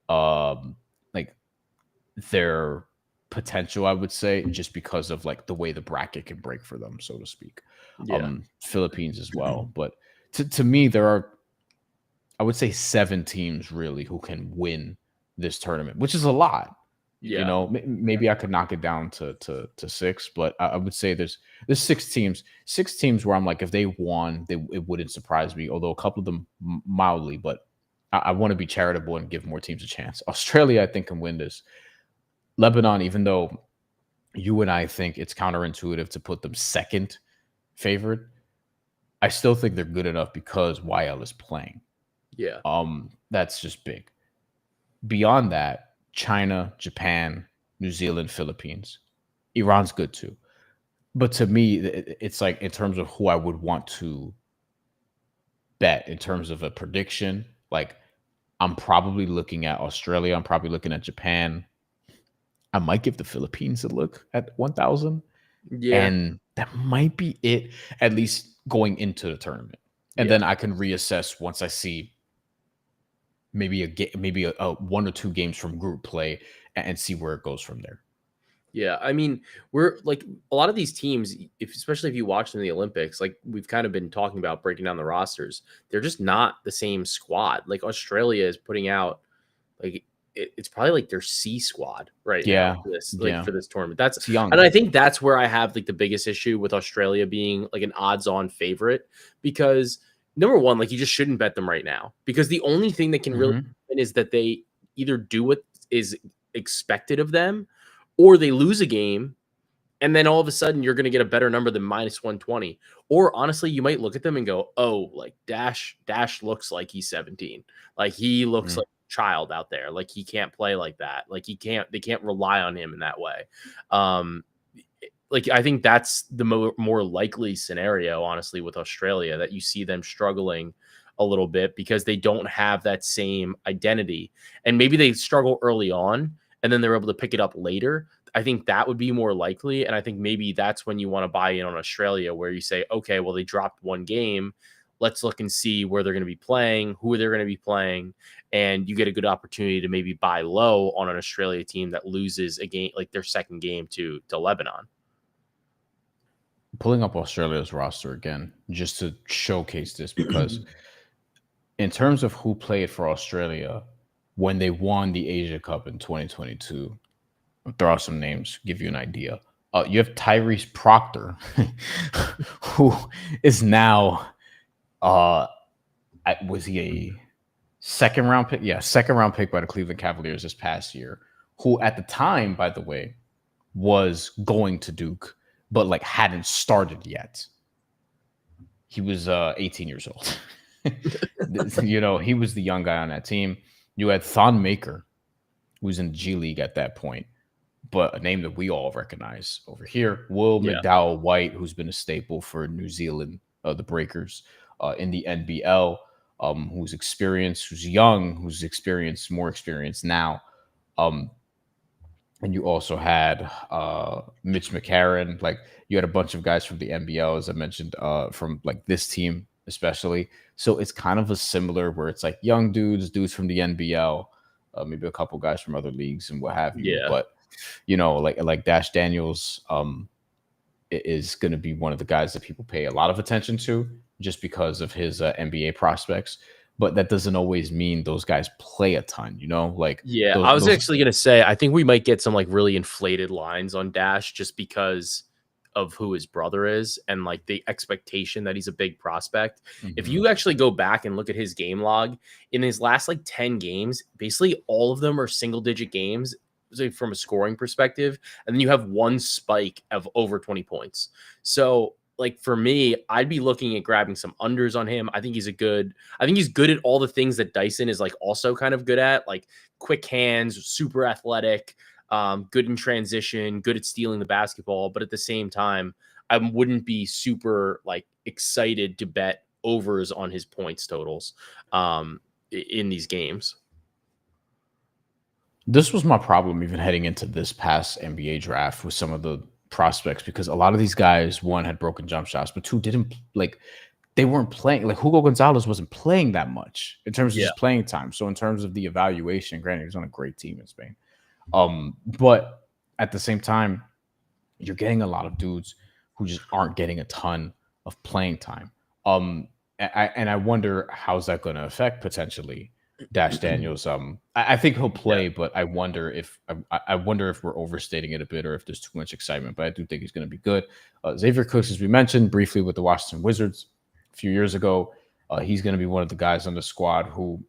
like their potential, I would say, just because of like the way the bracket can break for them, so to speak. Yeah. Philippines as well. But to me, there are, I would say, 7 teams really who can win this tournament, which is a lot. You Yeah. know, maybe I could knock it down to 6, but I would say there's 6 teams where I'm like, if they won, it wouldn't surprise me. Although a couple of them mildly, but I want to be charitable and give more teams a chance. Australia, I think, can win this. Lebanon, even though you and I think it's counterintuitive to put them second favorite, I still think they're good enough because YL is playing. Yeah. That's just big. Beyond that, China, Japan, New Zealand, Philippines. Iran's good too. But to me, it's like in terms of who I would want to bet in terms of a prediction, like I'm probably looking at Australia. I'm probably looking at Japan. I might give the Philippines a look at 1,000. Yeah. And that might be it, at least going into the tournament. And Yeah. then I can reassess once I see maybe a 1 or 2 games from group play and see where it goes from there. Yeah, I mean, we're like a lot of these teams, especially if you watch them in the Olympics, like we've kind of been talking about breaking down the rosters, they're just not the same squad. Like Australia is putting out, like it's probably like their C squad right now Yeah, for this, like yeah, for this tournament. That's it's young. and I think that's where I have like the biggest issue with Australia being like an odds-on favorite because number one, like you just shouldn't bet them right now because the only thing that can really Mhm. happen is that they either do what is expected of them or they lose a game and then all of a sudden you're going to get a better number than minus 120. Or honestly, you might look at them and go, oh, like Dash looks like he's 17. Like he looks Mhm. like a child out there. Like he can't play like that. Like they can't rely on him in that way. Um, like I think that's the more likely scenario, honestly, with Australia that you see them struggling a little bit because they don't have that same identity. And maybe they struggle early on and then they're able to pick it up later. I think that would be more likely. And I think maybe that's when you want to buy in on Australia, where you say, okay, well, they dropped one game. Let's look and see where they're going to be playing, who they're going to be playing. And you get a good opportunity to maybe buy low on an Australia team that loses a game, like their second game to Lebanon. Pulling up Australia's roster again, just to showcase this, because in terms of who played for Australia when they won the Asia Cup in 2022, I'll throw out some names, give you an idea. You have Tyrese Proctor, who is now, was he a second round pick? Yeah, second round pick by the Cleveland Cavaliers this past year, who at the time, by the way, was going to Duke, but like hadn't started yet. He was 18 years old. You know, he was the young guy on that team. You had Thon Maker, who was in the G League at that point, but a name that we all recognize over here. Will Yeah. McDowell White, who's been a staple for New Zealand, the Breakers, in the NBL, who's experienced, who's young, who's experienced, more experienced now. And you also had Mitch McCarron. Like you had a bunch of guys from the NBL, as I mentioned, from like this team especially. So it's kind of a similar where it's like young dudes from the NBL, maybe a couple guys from other leagues and what have you. Yeah. But you know, like Dash Daniels is going to be one of the guys that people pay a lot of attention to just because of his NBA prospects. But that doesn't always mean those guys play a ton, you know, like Yeah, I was those actually gonna say, I think we might get some like really inflated lines on Dash just because of who his brother is and like the expectation that he's a big prospect. If Mhm. you actually go back and look at his game log in his last like 10 games, basically all of them are single digit games from a scoring perspective, and then you have one spike of over 20 points. So like for me, I'd be looking at grabbing some unders on him. I think he's good at all the things that Dyson is like also kind of good at, like quick hands, super athletic, good in transition, good at stealing the basketball. But at the same time, I wouldn't be super like excited to bet overs on his points totals in these games. This was my problem even heading into this past NBA draft with some of the prospects because a lot of these guys, one, had broken jump shots, but two, didn't like they weren't playing. Like Hugo Gonzalez wasn't playing that much in terms of Yeah. just playing time. So in terms of the evaluation, granted, he was on a great team in Spain. But at the same time, you're getting a lot of dudes who just aren't getting a ton of playing time. And I wonder how's that going to affect potentially Dash Daniels. I think he'll play, Yeah. but I wonder if we're overstating it a bit or if there's too much excitement. But I do think he's going to be good. Xavier Cooks, as we mentioned briefly with the Washington Wizards a few years ago, he's going to be one of the guys on the squad who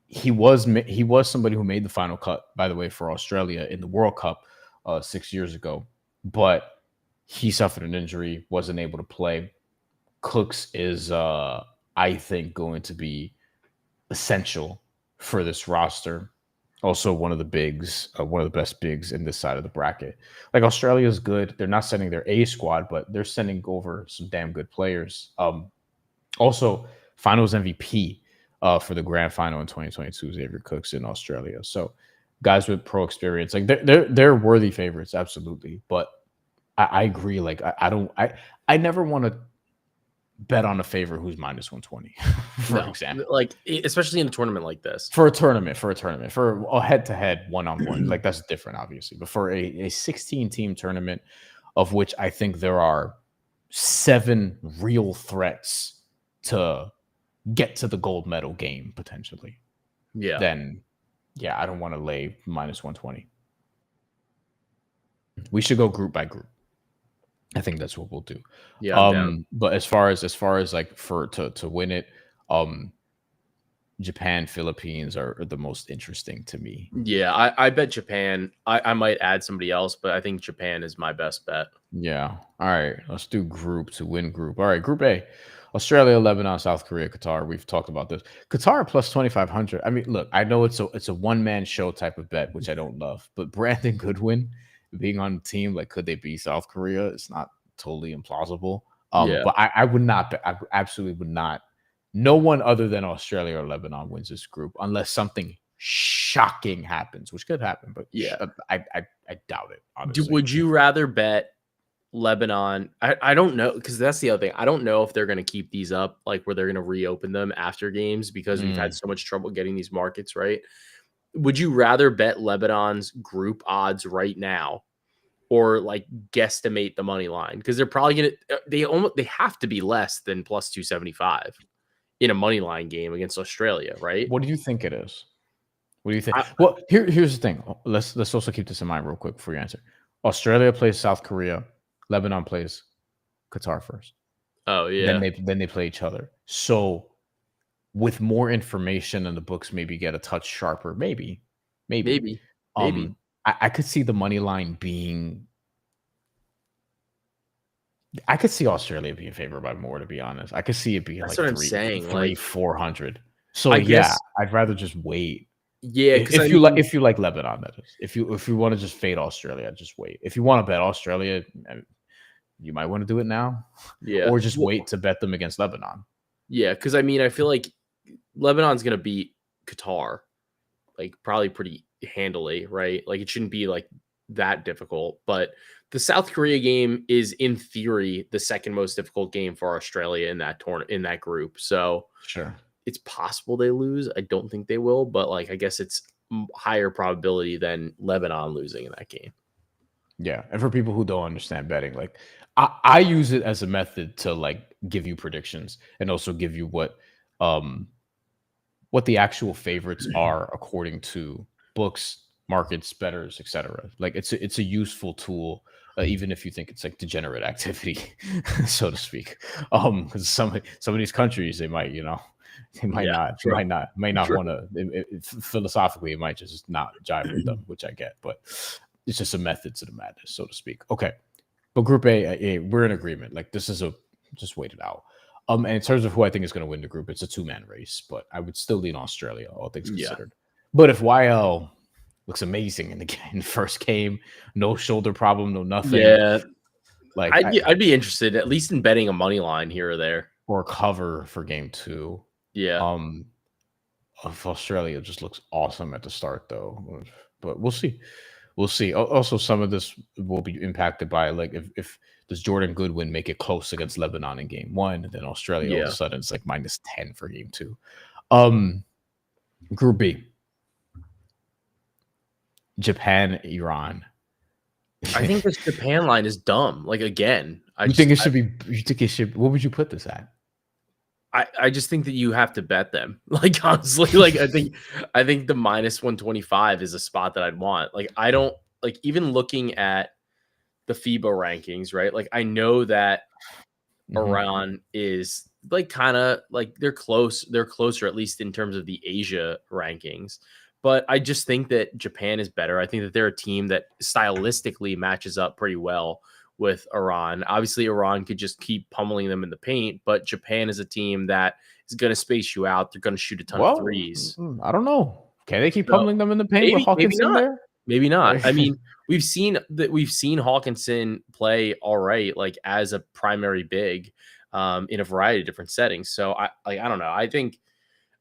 he was somebody who made the final cut, by the way, for Australia in the World Cup 6 years ago, but he suffered an injury, wasn't able to play. Cooks is, I think, going to be essential for this roster. Also, one of the bigs, one of the best bigs in this side of the bracket. Like Australia is good. They're not sending their A squad, but they're sending over some damn good players. Also, Finals MVP for the Grand Final in 2022, Xavier Cooks in Australia. So, guys with pro experience, like they're worthy favorites, absolutely. But I agree. Like I never want to bet on a favorite who's minus 120, for example. Like especially in a tournament like this. For a tournament, for a head-to-head one-on-one, like that's different, obviously. But for a 16-team tournament, of which I think there are 7 real threats to get to the gold medal game potentially. Yeah. Then, yeah, I don't want to lay minus 120. We should go group by group. I think that's what we'll do. Yeah. But as far as like for to win it, Japan, Philippines are the most interesting to me. Yeah, I bet Japan. I might add somebody else, but I think Japan is my best bet. Yeah. All right. Let's do group to win group. All right. Group A, Australia, Lebanon, South Korea, Qatar. We've talked about this. Qatar plus 2,500. I mean, look, I know it's a one-man show type of bet, which I don't love, but Brandon Goodwin being on the team, like, could they beat South Korea? It's not totally implausible. But I would not, I absolutely would not. No one other than Australia or Lebanon wins this group unless something shocking happens, which could happen, but yeah, I doubt it, honestly. Would you rather bet Lebanon? I don't know, because that's the other thing. I don't know if they're going to keep these up, like where they're going to reopen them after games, because we've had so much trouble getting these markets right. Would you rather bet Lebanon's group odds right now, or like guesstimate the money line? Because they're probably going to they have to be less than plus 275 in a money line game against Australia, right? What do you think it is? What do you think? Well, here's the thing. Let's also keep this in mind real quick before you answer. Australia plays South Korea. Lebanon plays Qatar first. Oh yeah. Then they play each other. So with more information and the books maybe get a touch sharper. Maybe. I could see the money line being. I could see Australia being favored by more, to be honest. I could see it being That's like what I'm saying, like 400. So I guess, I'd rather just wait. Yeah, if you like Lebanon, that is. If you want to just fade Australia, just wait. If you want to bet Australia, you might want to do it now. Yeah. Or just wait to bet them against Lebanon. Yeah, because I mean, I feel like Lebanon's gonna beat Qatar, like probably pretty handily, right? Like it shouldn't be like that difficult. But the South Korea game is, in theory, the second most difficult game for Australia in that group. So sure, it's possible they lose. I don't think they will, but like I guess it's higher probability than Lebanon losing in that game. Yeah, and for people who don't understand betting, like I use it as a method to like give you predictions and also give you what the actual favorites are according to books, markets, bettors, etc. Like it's a useful tool, even if you think it's like degenerate activity, so to speak. Because some of these countries, they might, might not want to. Philosophically, it might just not jive with them, which I get, but it's just a method to the madness, so to speak. Okay, but Group A, we're in agreement. Like this is just wait it out. And in terms of who I think is going to win the group, it's a 2-man race, but I would still lean Australia, all things considered. But if YL looks amazing in the first game, no shoulder problem, no nothing. Yeah, like I'd be interested at least in betting a money line here or there, or cover for game 2. Yeah. of Australia just looks awesome at the start, though. But we'll see. We'll see. Also, some of this will be impacted by like if does Jordan Goodwin make it close against Lebanon in game one, then Australia all of a Yeah. sudden it's like -10 for game two. Um, Group B, Japan, Iran. I think this Japan line is dumb. Like again, You think it should be? You think it should? What would you put this at? I just think that you have to bet them. Like honestly, like I think the -125 is a spot that I'd want. Like I don't like even looking at the FIBA rankings, right? Like I know that Mhm. Iran is like kind of like they're close. They're closer, at least in terms of the Asia rankings. But I just think that Japan is better. I think that they're a team that stylistically matches up pretty well with Iran. Obviously, Iran could just keep pummeling them in the paint, but Japan is a team that is going to space you out. They're going to shoot a ton of Well, threes. I don't know. Can they keep So pummeling them in the paint with maybe Hawkinson not. there? Maybe not. I mean, we've seen Hawkinson play all right, like as a primary big, in a variety of different settings. So I don't know. I think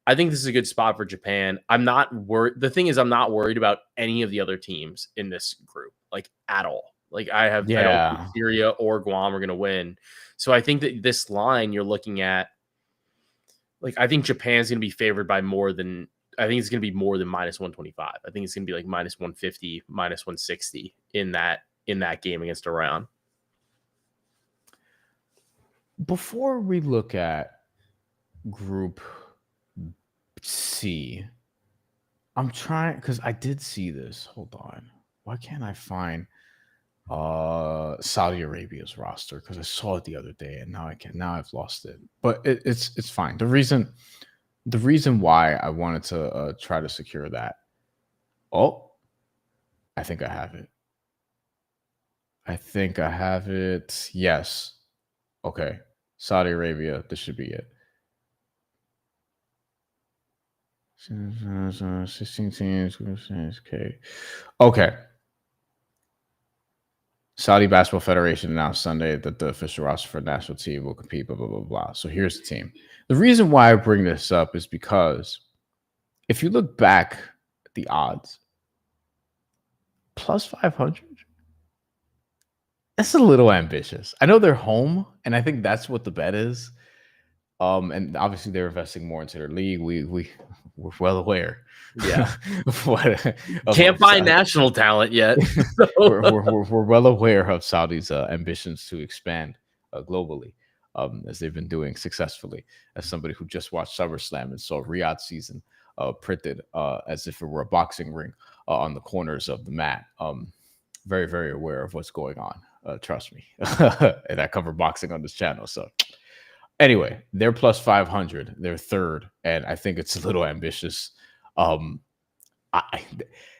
this is a good spot for Japan. I'm not worried. The thing is, I'm not worried about any of the other teams in this group, like at all. Like I don't think Yeah. Syria or Guam are going to win. So I think that this line you're looking at, like I think Japan's going to be favored by more than. I think it's going to be more than -125. I think it's going to be like -150, -160 in that game against Iran. Before we look at Group C, I'm trying because I did see this. Hold on. Why can't I find Saudi Arabia's roster? Because I saw it the other day and now I've lost it. But it's fine. The reason why I wanted to try to secure that. Oh, I think I have it. I think I have it. Yes. Okay. Saudi Arabia. This should be it. 16 teams. Okay. Okay. Saudi Basketball Federation announced Sunday that the official roster for the national team will compete, blah, blah, blah, blah. So here's the team. The reason why I bring this up is because if you look back at the odds, plus 500, that's a little ambitious. I know they're home, and I think that's what the bet is. And obviously they're investing more into their league. We're well aware. Yeah, what, can't find national talent yet. we're well aware of Saudi's ambitions to expand globally, as they've been doing successfully. As somebody who just watched SummerSlam and saw Riyadh season printed as if it were a boxing ring on the corners of the mat, very, very aware of what's going on. Trust me. And I cover boxing on this channel. So anyway, they're plus 500. They're third. And I think it's a little ambitious.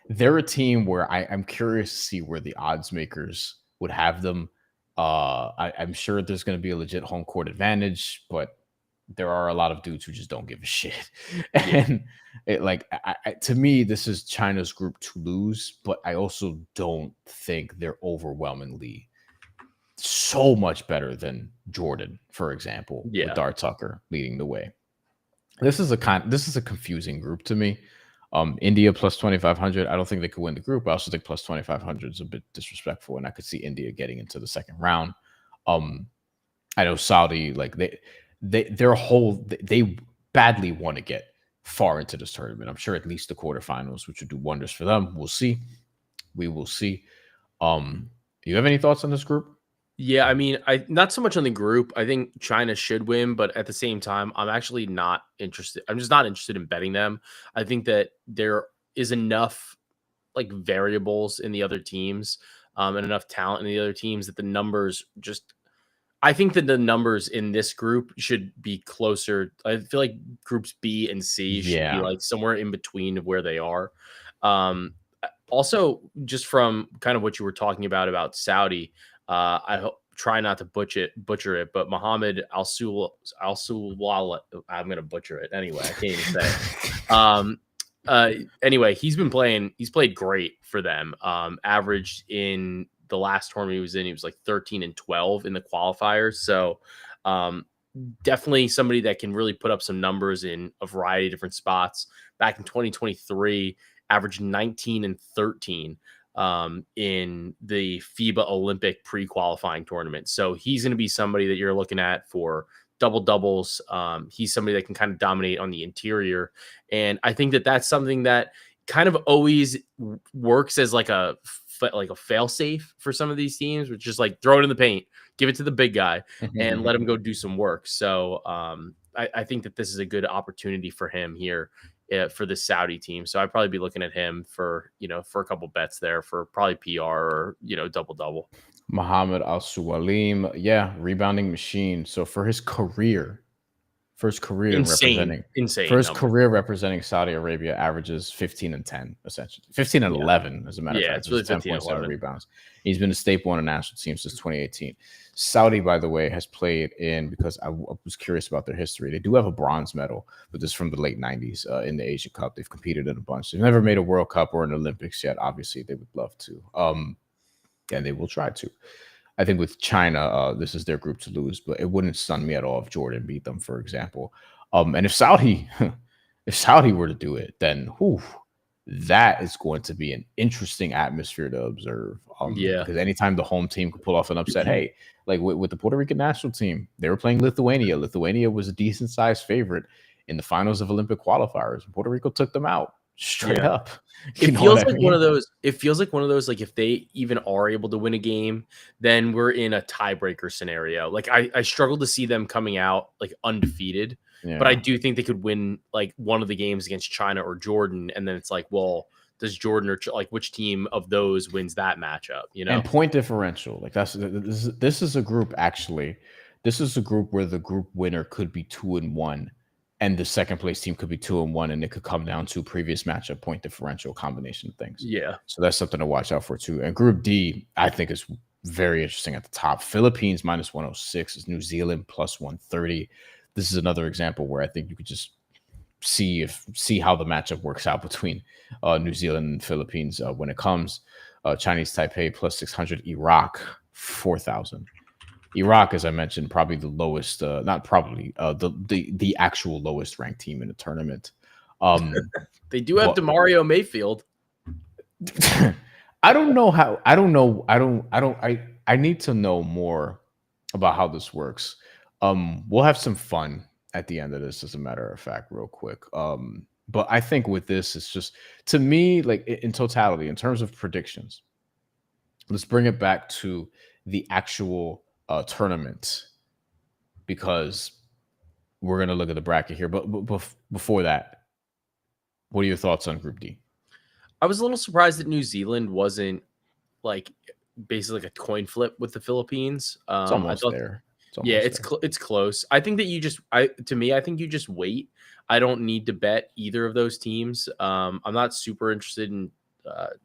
They're a team where I'm curious to see where the odds makers would have them. I'm sure there's going to be a legit home court advantage, but there are a lot of dudes who just don't give a shit. And to me, this is China's group to lose, but I also don't think they're overwhelmingly so much better than Jordan, for example, with Dart Tucker leading the way. This is a confusing group to me. India plus 2,500. I don't think they could win the group. I also think plus 2,500 is a bit disrespectful, and I could see India getting into the second round. I know Saudi, like they badly want to get far into this tournament. I'm sure at least the quarterfinals, which would do wonders for them. We'll see. We will see. You have any thoughts on this group? Yeah, I mean, not so much on the group. I think China should win, but at the same time, I'm actually not interested. I'm just not interested in betting them. I think that there is enough like variables in the other teams, and enough talent in the other teams that the numbers just. I think that the numbers in this group should be closer. I feel like groups B and C should be like somewhere in between of where they are. Also, just from kind of what you were talking about Saudi. Try not to butcher it, but Mohammed Al Sulwala. I'm gonna butcher it anyway. I can't even say it. Anyway, he's played great for them. Averaged in the last tournament he was in, he was like 13 and 12 in the qualifiers. So definitely somebody that can really put up some numbers in a variety of different spots. back in 2023, averaged 19 and 13 in the FIBA Olympic pre-qualifying tournament. So he's going to be somebody that you're looking at for double doubles. He's somebody that can kind of dominate on the interior. And I think that that's something that kind of always works as like a fail safe for some of these teams, which is like throw it in the paint, give it to the big guy and let him go do some work. So I think that this is a good opportunity for him here for the Saudi team. So I'd probably be looking at him for, for a couple bets there for probably PR or, double. Muhammad Al-Suwalim, yeah, rebounding machine. So for his career, insane career representing Saudi Arabia, averages 15 and 10, essentially 15 and 11, as a matter of fact. It's really 10.7 rebounds. He's been a staple on a national team since 2018. Saudi, by the way, has played in, because I was curious about their history. They do have a bronze medal, but this is from the late 90s in the Asia Cup. They've competed in a bunch. They've never made a World Cup or an Olympics yet. Obviously, they would love to. And they will try to. I think with China, this is their group to lose, but it wouldn't stun me at all if Jordan beat them, for example. And if Saudi were to do it, then that is going to be an interesting atmosphere to observe. Because anytime the home team could pull off an upset, hey, like with the Puerto Rican national team, they were playing Lithuania. Lithuania was a decent sized favorite in the finals of Olympic qualifiers. Puerto Rico took them out straight up. It feels like one of those. It feels like one of those. Like if they even are able to win a game, then we're in a tiebreaker scenario. Like I struggle to see them coming out like undefeated, but I do think they could win like one of the games against China or Jordan, and then it's like, well, does Jordan or like which team of those wins that matchup? And point differential. Like this is a group actually. This is a group where the group winner could be 2-1. And the second place team could be 2-1, and it could come down to previous matchup point differential combination of things. Yeah. So that's something to watch out for too. And Group D, I think, is very interesting at the top. Philippines -106 is New Zealand +130. This is another example where I think you could just see how the matchup works out between New Zealand and Philippines when it comes. Chinese Taipei +600, Iraq 4,000. Iraq, as I mentioned, probably the lowest, not probably, the actual lowest ranked team in the tournament. They do have DeMario Mayfield. I don't know how. I need to know more about how this works. We'll have some fun at the end of this, as a matter of fact, real quick. But I think with this, it's just, to me, like in totality, in terms of predictions, let's bring it back to the actual tournament, because we're going to look at the bracket here. But before that, what are your thoughts on Group D? I was a little surprised that New Zealand wasn't like basically like a coin flip with the Philippines. It's almost there. It's close. I think that I think you just wait. I don't need to bet either of those teams. I'm not super interested in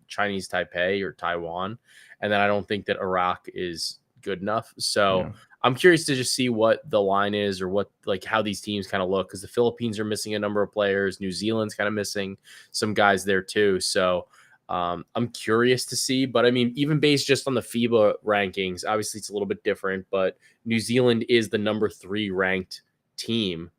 Chinese Taipei or Taiwan, and then I don't think that Iraq is good enough. So I'm curious to just see what the line is, or what, like, how these teams kind of look, because the Philippines are missing a number of players. New Zealand's kind of missing some guys there too. So I'm curious to see. But I mean, even based just on the FIBA rankings, obviously it's a little bit different, but New Zealand is the number 3 ranked team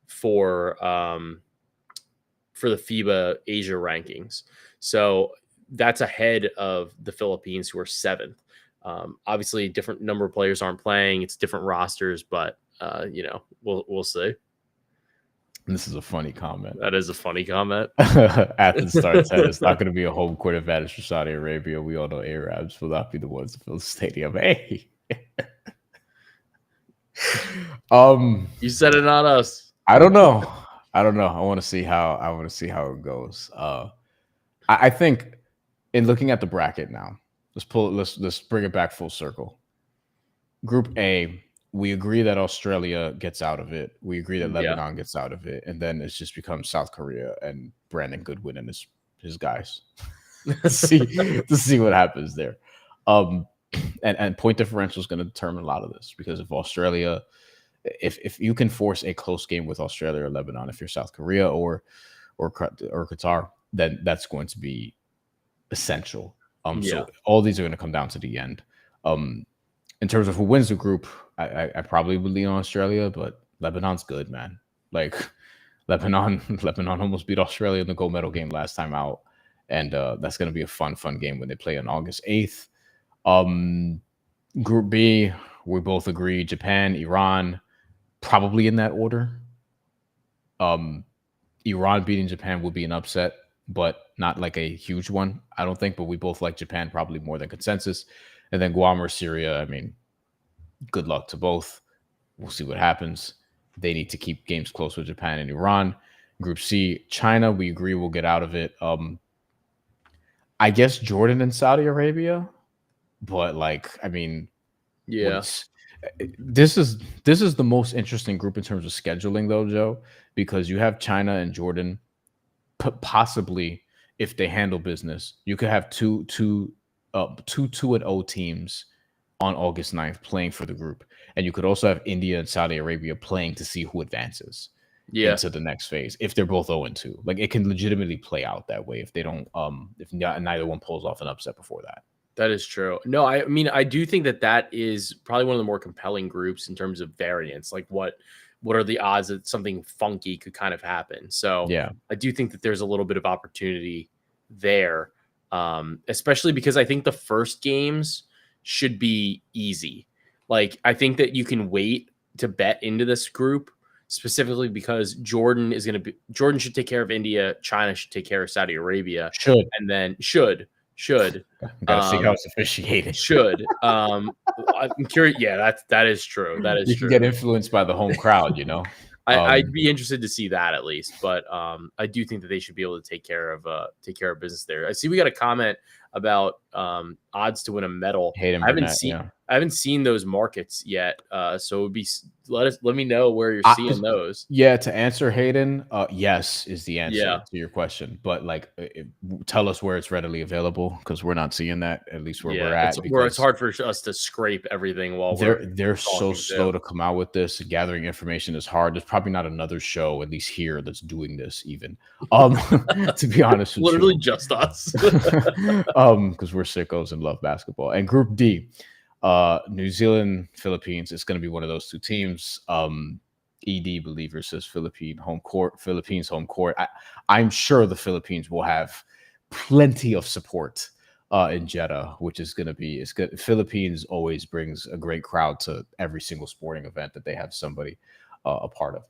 for the FIBA Asia rankings. So that's ahead of the Philippines, who are 7th. Obviously, different number of players aren't playing. It's different rosters, but we'll see. This is a funny comment. That is a funny comment. Athens starts at, it's not going to be a home court advantage for Saudi Arabia. We all know Arabs will not be the ones to fill the stadium. Hey, you said it, not us. I don't know. I want to see how it goes. I think in looking at the bracket now, let's bring it back full circle. Group A, we agree that Australia gets out of it. We agree that Lebanon gets out of it, and then it's just becomes South Korea and Brandon Goodwin and his guys to see what happens there. And point differential is going to determine a lot of this, because if Australia, if you can force a close game with Australia or Lebanon, if you're South Korea or Qatar, then that's going to be essential. So all these are going to come down to the end. In terms of who wins the group, I probably would lean on Australia, but Lebanon's good, man. Like Lebanon Lebanon almost beat Australia in the gold medal game last time out, and that's going to be a fun game when they play on August 8th. Group B, we both agree Japan, Iran, probably in that order. Iran beating Japan will be an upset, but not like a huge one, I don't think. But we both like Japan probably more than consensus. And then Guam or Syria, I mean, good luck to both. We'll see what happens. They need to keep games close with Japan and Iran. Group C, China, we agree we'll get out of it. I guess Jordan and Saudi Arabia, but like, I mean, Yeah. this is the most interesting group in terms of scheduling, though, Joe, because you have China and Jordan. Possibly, if they handle business, you could have two 2-0 teams on August 9th playing for the group, and you could also have India and Saudi Arabia playing to see who advances into the next phase. If they're both 0-2, like it can legitimately play out that way if they don't, if neither one pulls off an upset before that. That is true. No, I mean, I do think that is probably one of the more compelling groups in terms of variance. Like, what are the odds that something funky could kind of happen? So, yeah, I do think that there's a little bit of opportunity there, especially because I think the first games should be easy. Like, I think that you can wait to bet into this group specifically because Jordan should take care of India, China should take care of Saudi Arabia, and then should. Gotta see how it's officiated. I'm curious. Yeah, that is true. That is you true. can get influenced by the home crowd, you know. I'd be interested to see that at least, but I do think that they should be able to take care of business there. I see we got a comment about odds to win a medal. I haven't seen those markets yet, so it would be let me know where you're seeing those. Yeah, to answer Hayden, yes is the answer to your question, but like tell us where it's readily available because we're not seeing that, at least where we're at. It's hard for us to scrape everything while they're so slow to come out with this. Gathering information is hard. There's probably not another show, at least here, that's doing this even. To be honest with literally you. just us. Because we're sickos and love basketball. And Group D, New Zealand, Philippines. It's going to be one of those two teams. ED Believer says Philippines home court. I'm sure the Philippines will have plenty of support in Jeddah, which is going to be good. Philippines always brings a great crowd to every single sporting event that they have somebody a part of.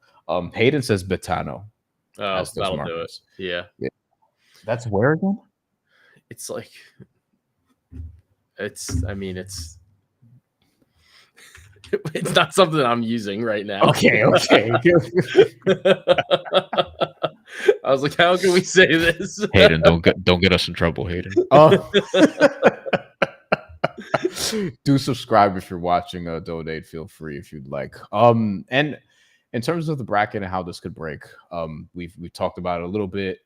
Hayden says Betano. Oh, that'll do it. Yeah. That's where again? It's like it's not something I'm using right now. Okay. I was like, how can we say this? Hayden, don't get us in trouble, Hayden. Do subscribe if you're watching. Donate, feel free if you'd like. And in terms of the bracket and how this could break, we've talked about it a little bit.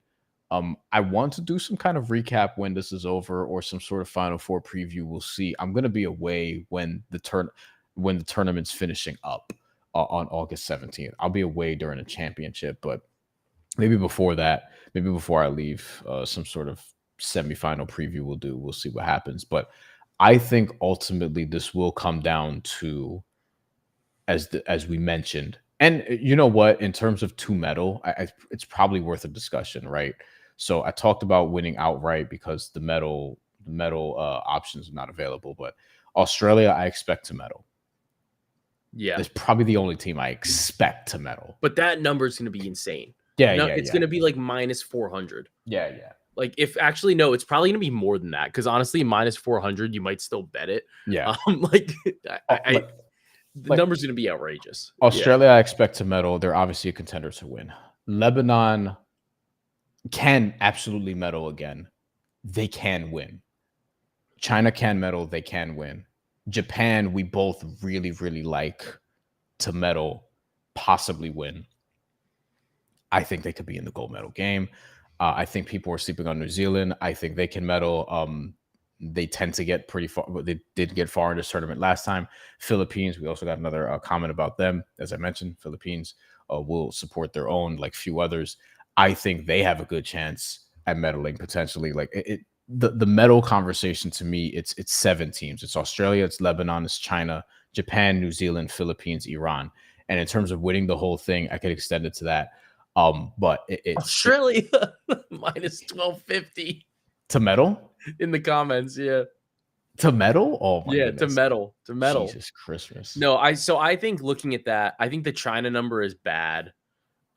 I want to do some kind of recap when this is over or some sort of Final Four preview. We'll see. I'm going to be away when the tournament's finishing up on August 17th. I'll be away during the championship, but maybe before that, maybe before I leave, some sort of semifinal preview we'll see what happens. But I think ultimately this will come down to, as we mentioned, and you know what, in terms of two medal, it's probably worth a discussion, right? So I talked about winning outright because the medal options are not available, but Australia, I expect to medal. Yeah, it's probably the only team I expect to medal. But that number is going to be insane. It's going to be like minus 400. Yeah. Like it's probably going to be more than that because honestly, minus 400, you might still bet it. Yeah, the number's going to be outrageous. Australia, I expect to medal. They're obviously a contender to win. Lebanon can absolutely medal again. They can win. China can medal. They can win. Japan, we both really, really like to medal, possibly win. I think they could be in the gold medal game. I think people are sleeping on New Zealand. I think they can medal. They tend to get pretty far. They did get far in this tournament last time. Philippines, we also got another comment about them. As I mentioned, Philippines will support their own, like few others. I think they have a good chance at medaling potentially. Like the medal conversation to me, it's 7 teams. It's Australia, it's Lebanon, it's China, Japan, New Zealand, Philippines, Iran. And in terms of winning the whole thing, I could extend it to that. But it's Australia minus 1250 to medal. in the comments. Yeah. To medal? Oh my Yeah, to goodness. medal. Jesus Christmas. No, I think looking at that, I think the China number is bad.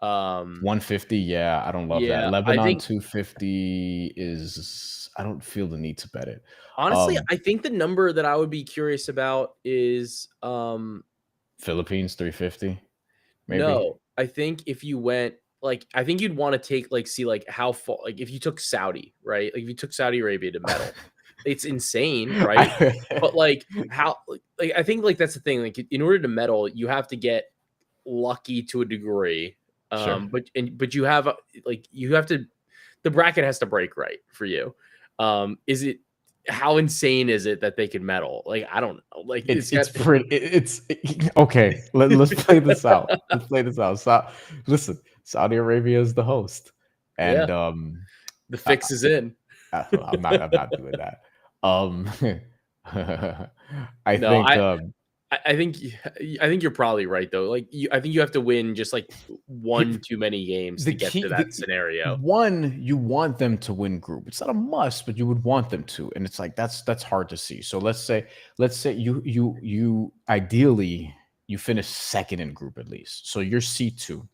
150, yeah, I don't love that. Yeah, I Lebanon think 250 is I don't feel the need to bet it. honestly, I think the number that I would be curious about is Philippines 350, maybe. no, I think if you went like I think you'd want to take like see like how far like if you took Saudi, right? Like if you took Saudi Arabia to medal, it's insane, right? But like how like I think like that's the thing. Like in order to medal, you have to get lucky to a degree. Sure. But you have like you have to the bracket has to break right for you. Is it how insane is it that they can medal? Like I don't know. Like It's pretty it's okay. Let's play this out. Let's play this out. So, listen, Saudi Arabia is the host. And yeah, the fix is in. I'm not doing that. I No, think I think you're probably right though. Like I think you have to win just like one too many games to get to that scenario. One, you want them to win group. It's not a must, but you would want them to, and it's like that's hard to see. So let's say you ideally you finish second in group at least. So you're C2.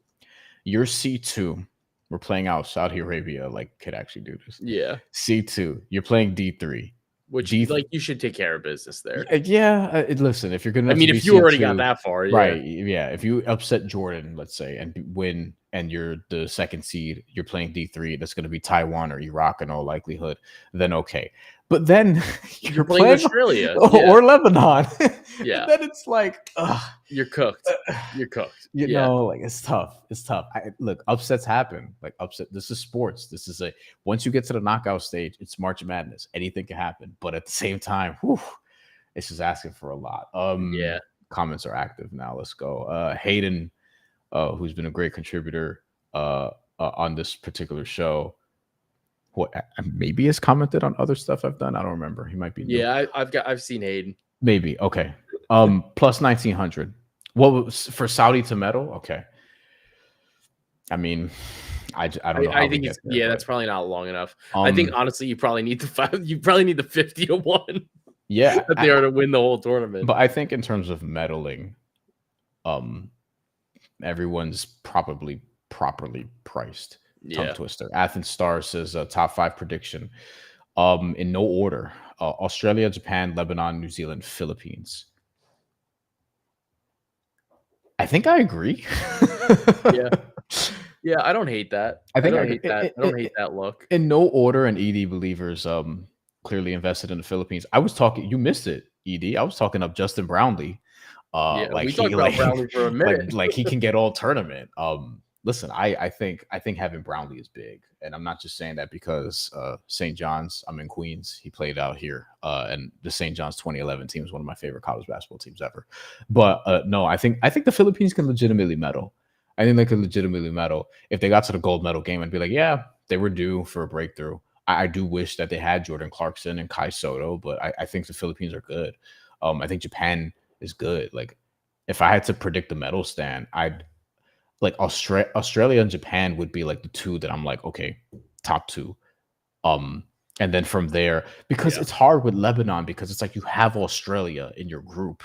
You're C2. We're playing out Saudi Arabia. Like could actually do this. Yeah, C2. You're playing D3. which like you should take care of business there. Yeah, listen, if you're gonna, I mean, if you already got that far, yeah. right? Yeah, if you upset Jordan, let's say, and win, and you're the second seed, you're playing D3. That's going to be Taiwan or Iraq in all likelihood. Then okay, but then you're playing Australia or Lebanon. Yeah, then it's like you're cooked. You're cooked. You know, like it's tough. It's tough. Look, upsets happen. Like upset. This is sports. This is once you get to the knockout stage, it's March Madness. Anything can happen. But at the same time, it's just asking for a lot. Yeah. Comments are active now. Let's go. Hayden, who's been a great contributor on this particular show. What maybe has commented on other stuff I've done. I don't remember. He might be new. Yeah, I've seen Hayden. Maybe. Okay. Plus 1900. What for Saudi to medal? Okay. I mean, I don't know. I think it's there, that's probably not long enough. I think honestly, you probably need the 50 to 1. Yeah, that they are to win the whole tournament. But I think in terms of medaling, everyone's probably properly priced. Tongue twister. Athens Star says top 5 prediction. In no order: Australia, Japan, Lebanon, New Zealand, Philippines. I think I agree. Yeah, I don't hate that. I don't hate that look. In no order, and ED believers clearly invested in the Philippines. I was talking, you missed it, ED. I was talking up Justin Brownlee. Like we talked about Brownlee for a minute. like he can get all tournament. Listen, I think having Brownlee is big, and I'm not just saying that because St. John's. I'm in Queens. He played out here, and the St. John's 2011 team is one of my favorite college basketball teams ever. But no, I think the Philippines can legitimately medal. I think they could legitimately medal. If they got to the gold medal game, I'd be like, yeah, they were due for a breakthrough. I do wish that they had Jordan Clarkson and Kai Soto, but I think the Philippines are good. I think Japan is good. Like, if I had to predict the medal stand, I'd like Australia and Japan would be like the two that I'm like, okay, top 2. And then from there, because it's hard with Lebanon because it's like you have Australia in your group,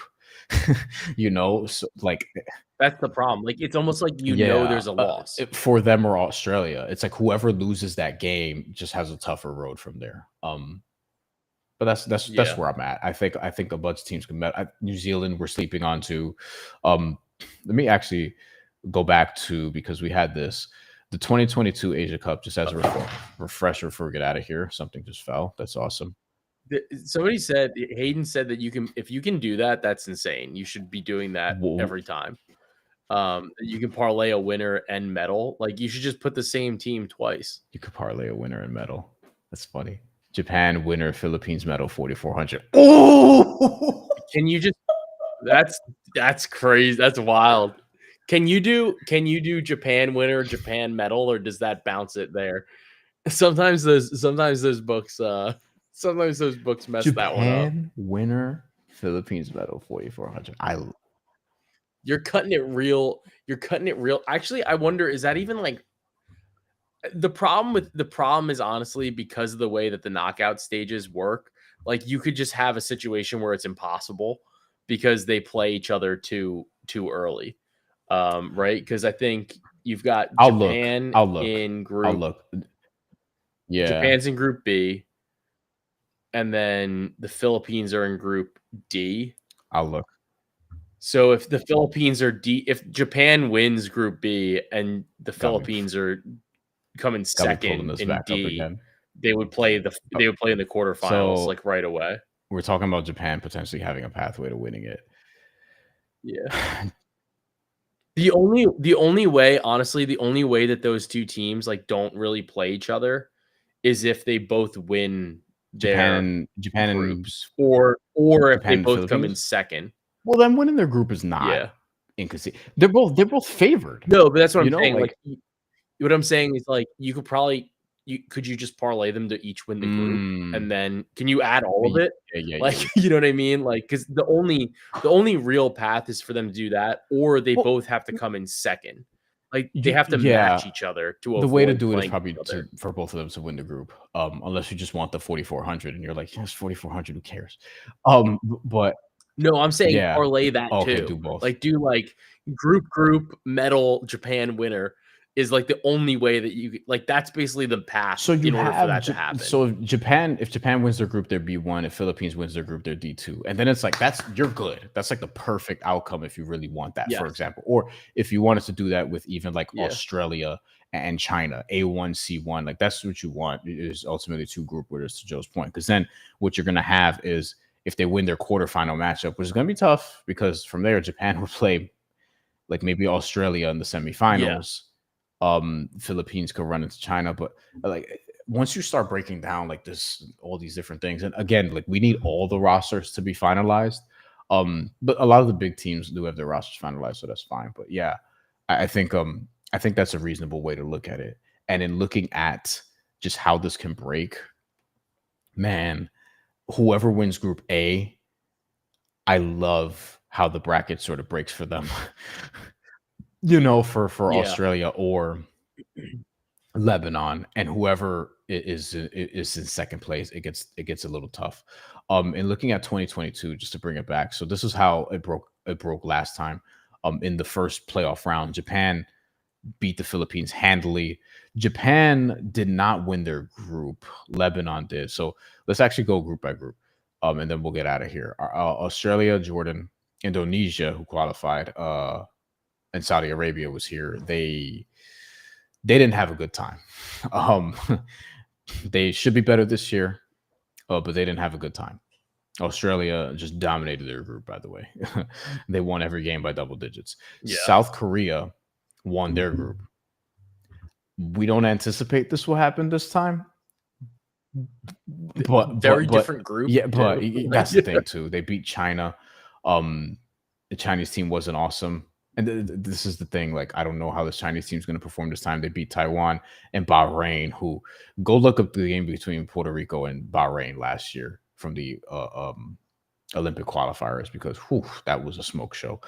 you know, so like that's the problem. Like it's almost like know there's a loss for them or Australia. It's like whoever loses that game just has a tougher road from there. But that's where I'm at. I think a bunch of teams can met. New Zealand we're sleeping on too. Let me actually go back to, because we had this, the 2022 Asia Cup, just as a refresher before we get out of here. Something just fell. That's awesome. Somebody said, Hayden said that if you can do that, that's insane. You should be doing that every time. You can parlay a winner and medal. Like you should just put the same team twice. You could parlay a winner and medal. That's funny. Japan winner, Philippines medal 4,400. Oh, can you just? That's crazy. That's wild. Can you do Japan winner, Japan medal, or does that bounce it there? Sometimes those books mess Japan that one up. Winner, Philippines medal 4,400. You're cutting it real. You're cutting it real. Actually, I wonder, is that even like the problem is honestly because of the way that the knockout stages work. Like you could just have a situation where it's impossible because they play each other too early. Right? Because I think you've got I'll look. Japan I'll look. in I'll group look. Yeah, Japan's in group B, and then the Philippines are in group D. I'll look. So if the Philippines are D, if Japan wins group B and the Got me. Philippines are coming Got me pulling second this in back up D, again. they would play in the quarterfinals So like right away. we're talking about Japan potentially having a pathway to winning it. Yeah. The only way, honestly, the only way that those two teams like don't really play each other is if they both win their Japan and groups, or if they Japan and both come in Philippines. second. Well, then winning their group is not Yeah. inconceivable. They're both favored. No, but that's what You I'm know, saying. like What I'm saying is like you could probably could you just parlay them to each win the group, and then can you add all of it? yeah. Like, you know what I mean? Like, because the only real path is for them to do that, or they Well, both have to come in second. Like they have to yeah. match each other to The way to avoid do it is playing probably each other. for both of them to win the group. Unless you just want the 4,400 and you're like, yes, 4,400, who cares? But No, I'm saying yeah. parlay that Okay, too. do both. Like do like group medal Japan winner is like the only way that you like. That's basically the path So you in order for have that to happen. so if Japan wins their group, they're B1. If Philippines wins their group, they're D2. And then it's like you're good. That's like the perfect outcome if you really want that, for Yes. example. Or if you wanted to do that with even like Yeah. Australia and China, A1, C1, like that's what you want, is ultimately two group winners, to Joe's point. Because then what you're gonna have is if they win their quarterfinal matchup, which is gonna be tough because from there Japan will play like maybe Australia in the semifinals. Philippines could run into China, but like once you start breaking down like this, all these different things, and again, like we need all the rosters to be finalized. But a lot of the big teams do have their rosters finalized, so that's fine. But yeah, I think that's a reasonable way to look at it. And in looking at just how this can break, man, whoever wins Group A, I love how the bracket sort of breaks for them. You know, for Yeah. Australia or Lebanon, and whoever is in second place, it gets a little tough. And looking at 2022, just to bring it back, so this is how it broke last time. In the first playoff round, Japan beat the Philippines handily. Japan did not win their group. Lebanon did. So let's actually go group by group, and then we'll get out of here. Australia, Jordan, Indonesia, who qualified, and Saudi Arabia was here. They didn't have a good time. They should be better this year, but they didn't have a good time. Australia just dominated their group, by the way. They won every game by double digits. Yeah. South Korea won their group. We don't anticipate this will happen this time. But different group. Yeah, but that's the thing too. They beat China. The Chinese team wasn't awesome. And this is the thing. Like, I don't know how this Chinese team is going to perform this time. They beat Taiwan and Bahrain, who go look up the game between Puerto Rico and Bahrain last year from the Olympic qualifiers, because that was a smoke show.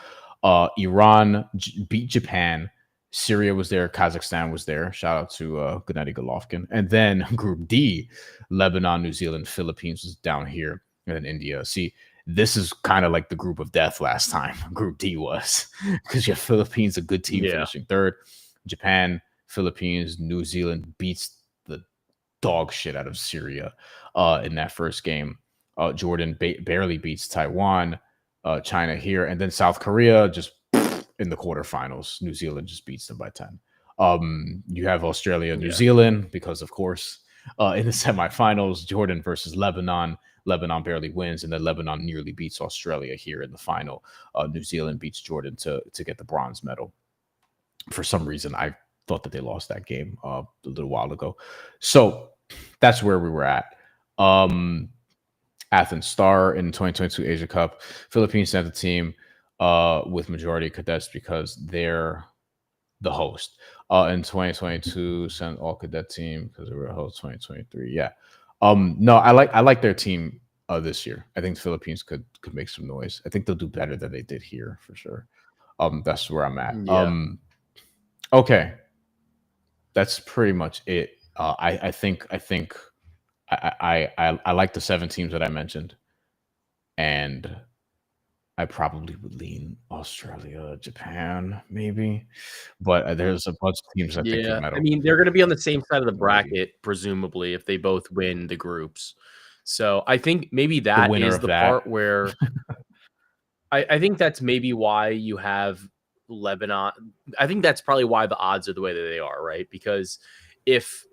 Iran beat Japan. Syria was there. Kazakhstan was there. Shout out to Gennady Golovkin. And then Group D, Lebanon, New Zealand, Philippines was down here, and then India. See, this is kind of like the group of death last time. Group D was, because you have Philippines, a good team, finishing third. Japan, Philippines, New Zealand beats the dog shit out of Syria in that first game. Jordan barely beats Taiwan. China here, and then South Korea just in the quarterfinals. New Zealand just beats them by 10. You have Australia, New Zealand, because of course in the semifinals, Jordan versus Lebanon. Lebanon barely wins, and then Lebanon nearly beats Australia here in the final. New Zealand beats Jordan to get the bronze medal. For some reason, I thought that they lost that game a little while ago. So that's where we were at. Athens Star in 2022 Asia Cup. Philippines sent the team with majority cadets because they're the host. In 2022, sent all cadet team because they were a host. 2023, yeah. No, I like their team this year. I think the Philippines could make some noise. I think they'll do better than they did here for sure. That's where I'm at. Yeah. Okay, that's pretty much it. I like the 7 teams that I mentioned, and I probably would lean Australia, Japan, maybe, but there's a bunch of teams I think could Yeah. I medal. mean, they're gonna be on the same side of the No idea. bracket, presumably, if they both win the groups. So I think maybe The that winner is of the part that, where I think that's maybe why you have Lebanon. I think that's probably why the odds are the way that they are, right? Because if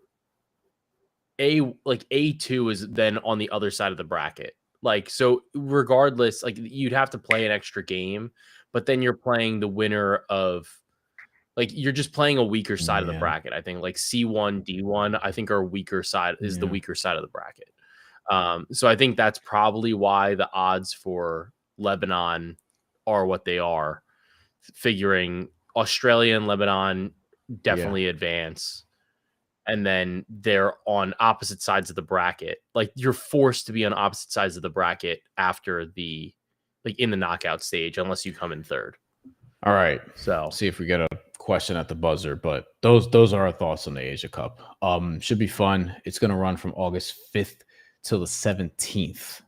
A2 is then on the other side of the bracket. Like, so regardless, like you'd have to play an extra game, but then you're playing the winner of like you're just playing a weaker side of the yeah, bracket. I think like C1, D1, I think are weaker side is the yeah, weaker side of the bracket. So I think that's probably why the odds for Lebanon are what they are, figuring Australia and Lebanon yeah. definitely advance, and then they're on opposite sides of the bracket. Like you're forced to be on opposite sides of the bracket after the like in the knockout stage, unless you come in third. All right. So See if we get a question at the buzzer, but those are our thoughts on the Asia Cup. Should be fun. It's gonna run from August 5th till the 17th.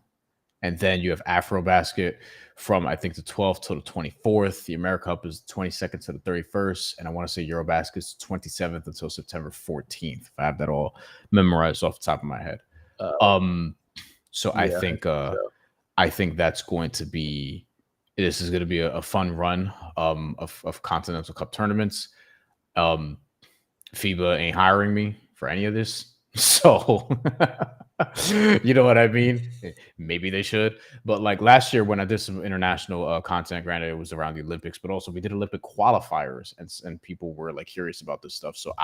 And then you have Afrobasket from I think the 12th to the 24th. The America Cup is 22nd to the 31st. And I want to say Eurobasket is 27th until September 14th. If I have that all memorized off the top of my head. uh, Um, so yeah, I think so. I think that's going to be this is going to be a fun run of Continental Cup tournaments. Um, FIBA ain't hiring me for any of this. So, you know what I mean? Maybe they should. But like last year when I did some international content, granted it was around the Olympics, but also we did Olympic qualifiers and people were like curious about this stuff. So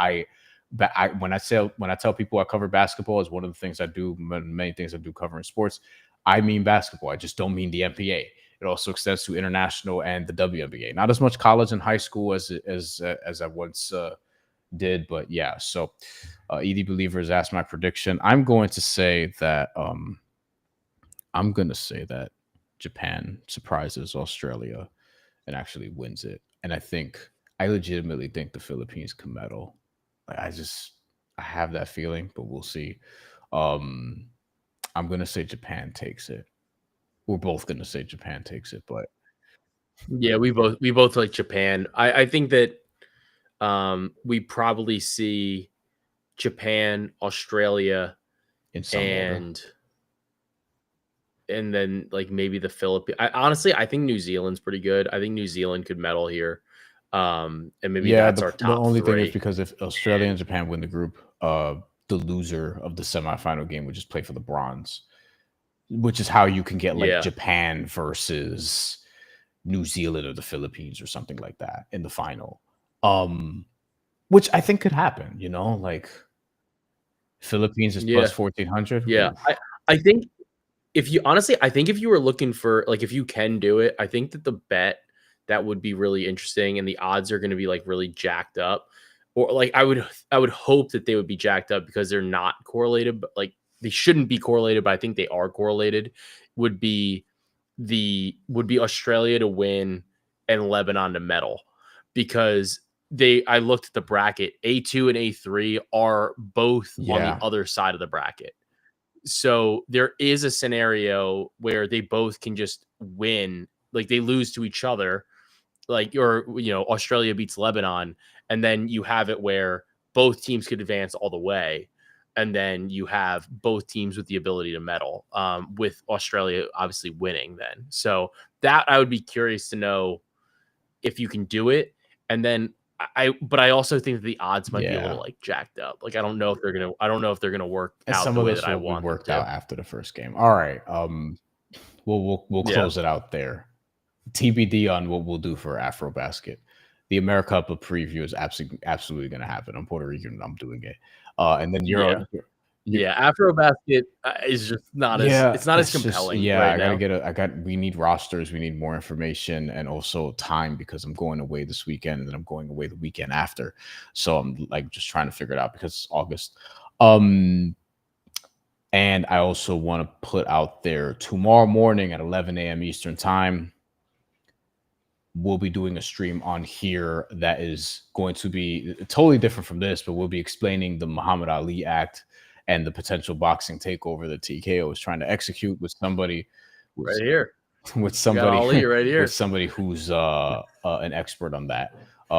when I tell people I cover basketball is one of the things I do, many things I do covering sports. I mean basketball. I just don't mean the NBA. It also extends to international and the WNBA. Not as much college and high school as I once did, but yeah. So ED Believers asked my prediction. I'm going to say that Japan surprises Australia and actually wins it. And I legitimately think the Philippines can medal. I have that feeling, but we'll see. Um, I'm gonna say Japan takes it. We're both gonna say Japan takes it, but Yeah, we both like Japan. I think that we probably see Japan, Australia, in some order. and then like maybe the Philippines. Honestly, I think New Zealand's pretty good. I think New Zealand could medal here. And maybe Yeah, that's our the top only thing is three. because if Australia and Japan win the group, the loser of the semifinal game would just play for the bronze, which is how you can get like Yeah. Japan versus New Zealand or the Philippines or something like that in the final. Um, which I think could happen, like Philippines is plus Yeah. 1400. Yeah. Oof. I think if you honestly, I think if you were looking for like if you can do it, I think that the bet that would be really interesting and the odds are going to be like really jacked up. Or like I would hope that they would be jacked up because they're not correlated, but like they shouldn't be correlated, but I think they are correlated. Would be Australia to win and Lebanon to medal because I looked at the bracket. A2 and A3 are both on the Yeah. other side of the bracket. So there is a scenario where they both can just win, like they lose to each other, like Australia beats Lebanon, and then you have it where both teams could advance all the way, and then you have both teams with the ability to medal, with Australia obviously winning. Then, so that I would be curious to know if you can do it, and then. But I also think that the odds might be a little Yeah. like jacked up. Like I don't know if they're gonna work And out some the of way this that I will be want them worked to. out after the first game. All right. We'll Yeah. close it out there. TBD on what we'll do for Afrobasket. The America Cup of preview is absolutely going to happen. I'm Puerto Rican and I'm doing it. And then Yeah. you Yeah, Afrobasket is just not as yeah, it's not as it's just compelling right now. we need rosters, we need more information and also time because I'm going away this weekend and then I'm going away the weekend after. So I'm like just trying to figure it out because it's August. Um and I also want to put out there tomorrow morning at 11 a.m. Eastern time. we'll be doing a stream on here that is going to be totally different from this, but we'll be explaining the Muhammad Ali Act and the potential boxing takeover that TKO is trying to execute with somebody right here. with somebody Ali right here. with somebody who's an expert on that.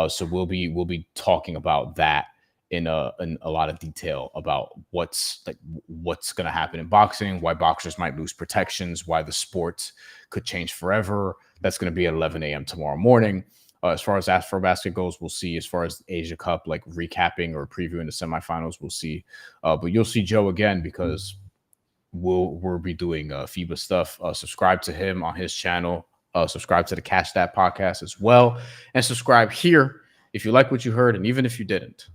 So we'll be talking about that in a lot of detail about what's going to happen in boxing, why boxers might lose protections, why the sport could change forever. That's going to be at 11 a.m. tomorrow morning. As far as Afrobasket goes, we'll see. As far as the Asia Cup, like recapping or previewing the semifinals, we'll see. But you'll see Joe again because we'll be doing FIBA stuff. Subscribe to him on his channel. Subscribe to the Cash That podcast as well, and subscribe here if you like what you heard, and even if you didn't,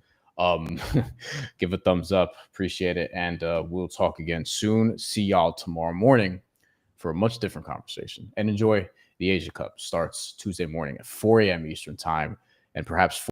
give a thumbs up. Appreciate it, and we'll talk again soon. See y'all tomorrow morning for a much different conversation, and enjoy the Asia Cup. Starts Tuesday morning at 4 a.m. Eastern time, and perhaps